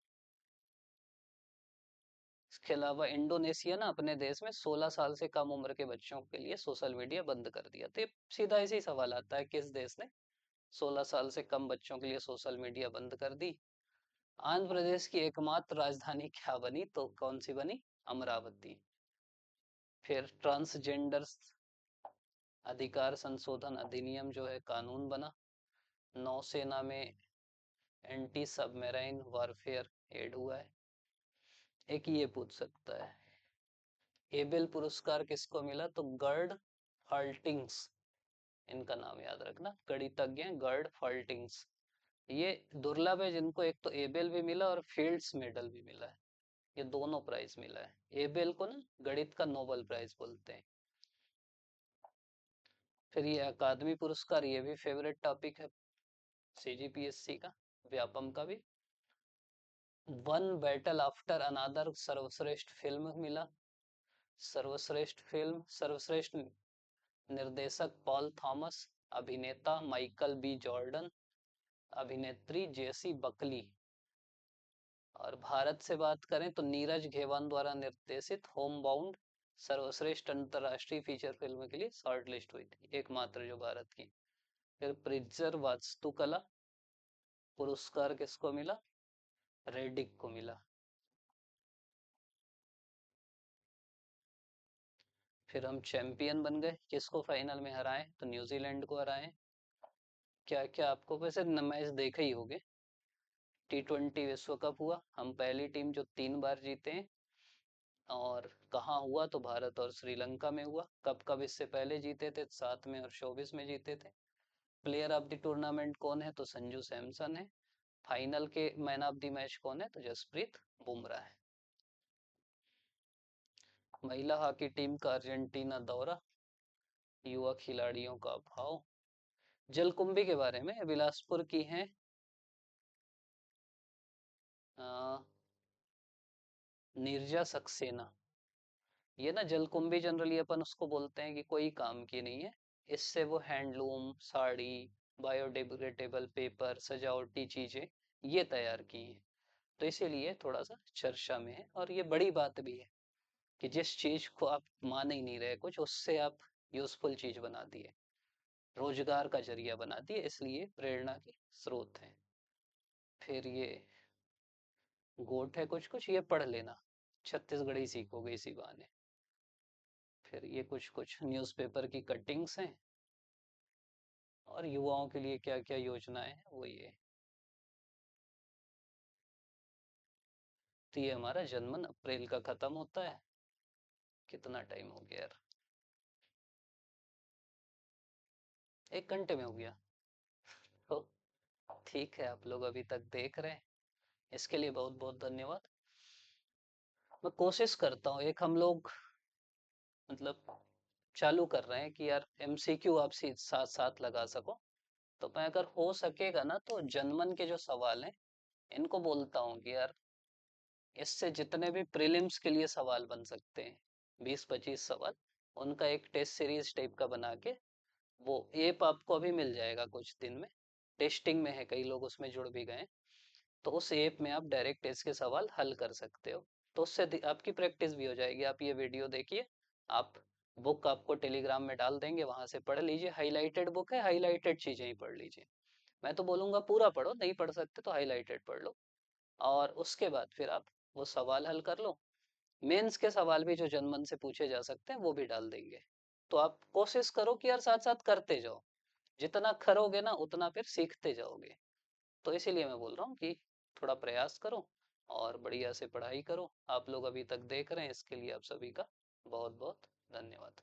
A: इसके अलावा इंडोनेशिया ना अपने देश में 16 साल से कम उम्र के बच्चों के लिए सोशल मीडिया बंद कर दिया। तो सीधा इसी सवाल आता है, किस देश ने 16 साल से कम बच्चों के लिए सोशल मीडिया बंद कर दी? आंध्र प्रदेश की एकमात्र राजधानी क्या बनी? तो कौन सी बनी? अमरावती। फिर ट्रांसजेंडर अधिकार संशोधन अधिनियम जो है कानून बना। नौसेना में एंटी सबमरीन वारफेयर ऐड हुआ है। एक ये पूछ सकता है, एबेल पुरस्कार किसको मिला? तो गर्ड फाल्टिंग्स, इनका नाम याद रखना, गणितज्ञ गर्ड फाल्टिंग्स। ये दुर्लभ है जिनको एक तो एबेल भी मिला और फील्ड्स मेडल भी मिला है, ये दोनों प्राइज मिला है। एबेल को ना गणित का नोबेल प्राइज बोलते हैं। फिर ये अकादमी पुरस्कार, ये भी फेवरेट टॉपिक है सीजीपीएससी का, व्यापम का भी। वन बैटल आफ्टर अनादर सर्वश्रेष्ठ फिल्म मिला। सर्वश्रेष्ठ फिल्म, सर्वश्रेष्ठ निर्देशक पॉल थॉमस, अभिनेता माइकल बी जॉर्डन, अभिनेत्री जेसी बकली। और भारत से बात करें तो नीरज घेवान द्वारा निर्देशित होम बाउंड सर्वश्रेष्ठ अंतरराष्ट्रीय फीचर फिल्म के लिए शॉर्ट लिस्ट हुई थी, एकमात्र जो भारत की। फिर प्रिज्जर वास्तुकला पुरस्कार किसको मिला? रेडिक को मिला। फिर हम चैंपियन बन गए, किसको फाइनल में हराए? तो न्यूजीलैंड को हराए। क्या क्या आपको वैसे मैच देखे ही होंगे। T20 विश्व कप हुआ, हम पहली टीम जो 3 बार जीते हैं। और कहाँ हुआ? तो भारत और श्रीलंका में हुआ। कब कब इससे पहले जीते थे? 7 में और 24 में जीते थे। प्लेयर ऑफ द टूर्नामेंट कौन है? तो संजू सैमसन है। फाइनल के मैन ऑफ द मैच कौन है? तो जसप्रीत बुमराह है। महिला हॉकी टीम का अर्जेंटीना दौरा, युवा खिलाड़ियों का अभाव। जलकुंभी के बारे में, बिलासपुर की हैं नीरजा सक्सेना। ये ना जलकुंभी जनरली अपन उसको बोलते हैं कि कोई काम की नहीं है। इससे वो हैंडलूम, साड़ी, बायोडिग्रेडेबल पेपर, सजावटी चीजें ये तैयार की हैं। तो इसीलिए थोड़ा सा चर्चा में है, और ये बड़ी बात भी है कि जिस चीज को आप मान ही नहीं रहे कुछ, उससे आप यूजफुल चीज बना दिए, रोजगार का जरिया बना दिए, इसलिए प्रेरणा के स्रोत हैं। फिर ये गोट है कुछ कुछ, ये पढ़ लेना, छत्तीसगढ़ी सीखोगे इसी बहाने। फिर ये कुछ कुछ न्यूज़पेपर की कटिंग्स हैं, और युवाओं के लिए क्या क्या योजनाएं हैं वो ये। तो ये हमारा जन्मन अप्रैल का खत्म होता है। कितना टाइम हो गया यार? 1 घंटे में हो गया। तो ठीक है, आप लोग अभी तक देख रहे हैं, इसके लिए बहुत बहुत धन्यवाद। मैं कोशिश करता हूँ एक हम लोग मतलब चालू कर रहे हैं कि यार MCQ आप साथ साथ लगा सको। तो मैं अगर हो सकेगा ना तो जनमन के जो सवाल हैं इनको बोलता हूँ कि यार इससे जितने भी प्रीलिम्स के लिए सवाल बन सकते हैं, 20-25 सवाल, उनका एक टेस्ट सीरीज टाइप का बना के, वो ऐप आपको अभी मिल जाएगा कुछ दिन में, टेस्टिंग में है, कई लोग उसमें जुड़ भी गए। तो उस ऐप में आप डायरेक्ट इसके सवाल हल कर सकते हो। तो उससे आपकी प्रैक्टिस भी हो जाएगी। आप ये वीडियो देखिए, आप बुक आपको टेलीग्राम में डाल देंगे, वहां से पढ़ लीजिए। हाईलाइटेड बुक है, हाईलाइटेड चीजें ही पढ़ लीजिए। मैं तो बोलूंगा पूरा पढ़ो, नहीं पढ़ सकते तो हाईलाइटेड पढ़ लो। और उसके बाद फिर आप वो सवाल हल कर लो। मेंस के सवाल भी जो जनमन से पूछे जा सकते हैं वो भी डाल देंगे। तो आप कोशिश करो कि यार साथ साथ करते जाओ, जितना करोगे ना उतना फिर सीखते जाओगे। तो इसीलिए मैं बोल रहा हूँ कि थोड़ा प्रयास करो और बढ़िया से पढ़ाई करो। आप लोग अभी तक देख रहे हैं, इसके लिए आप सभी का बहुत बहुत धन्यवाद।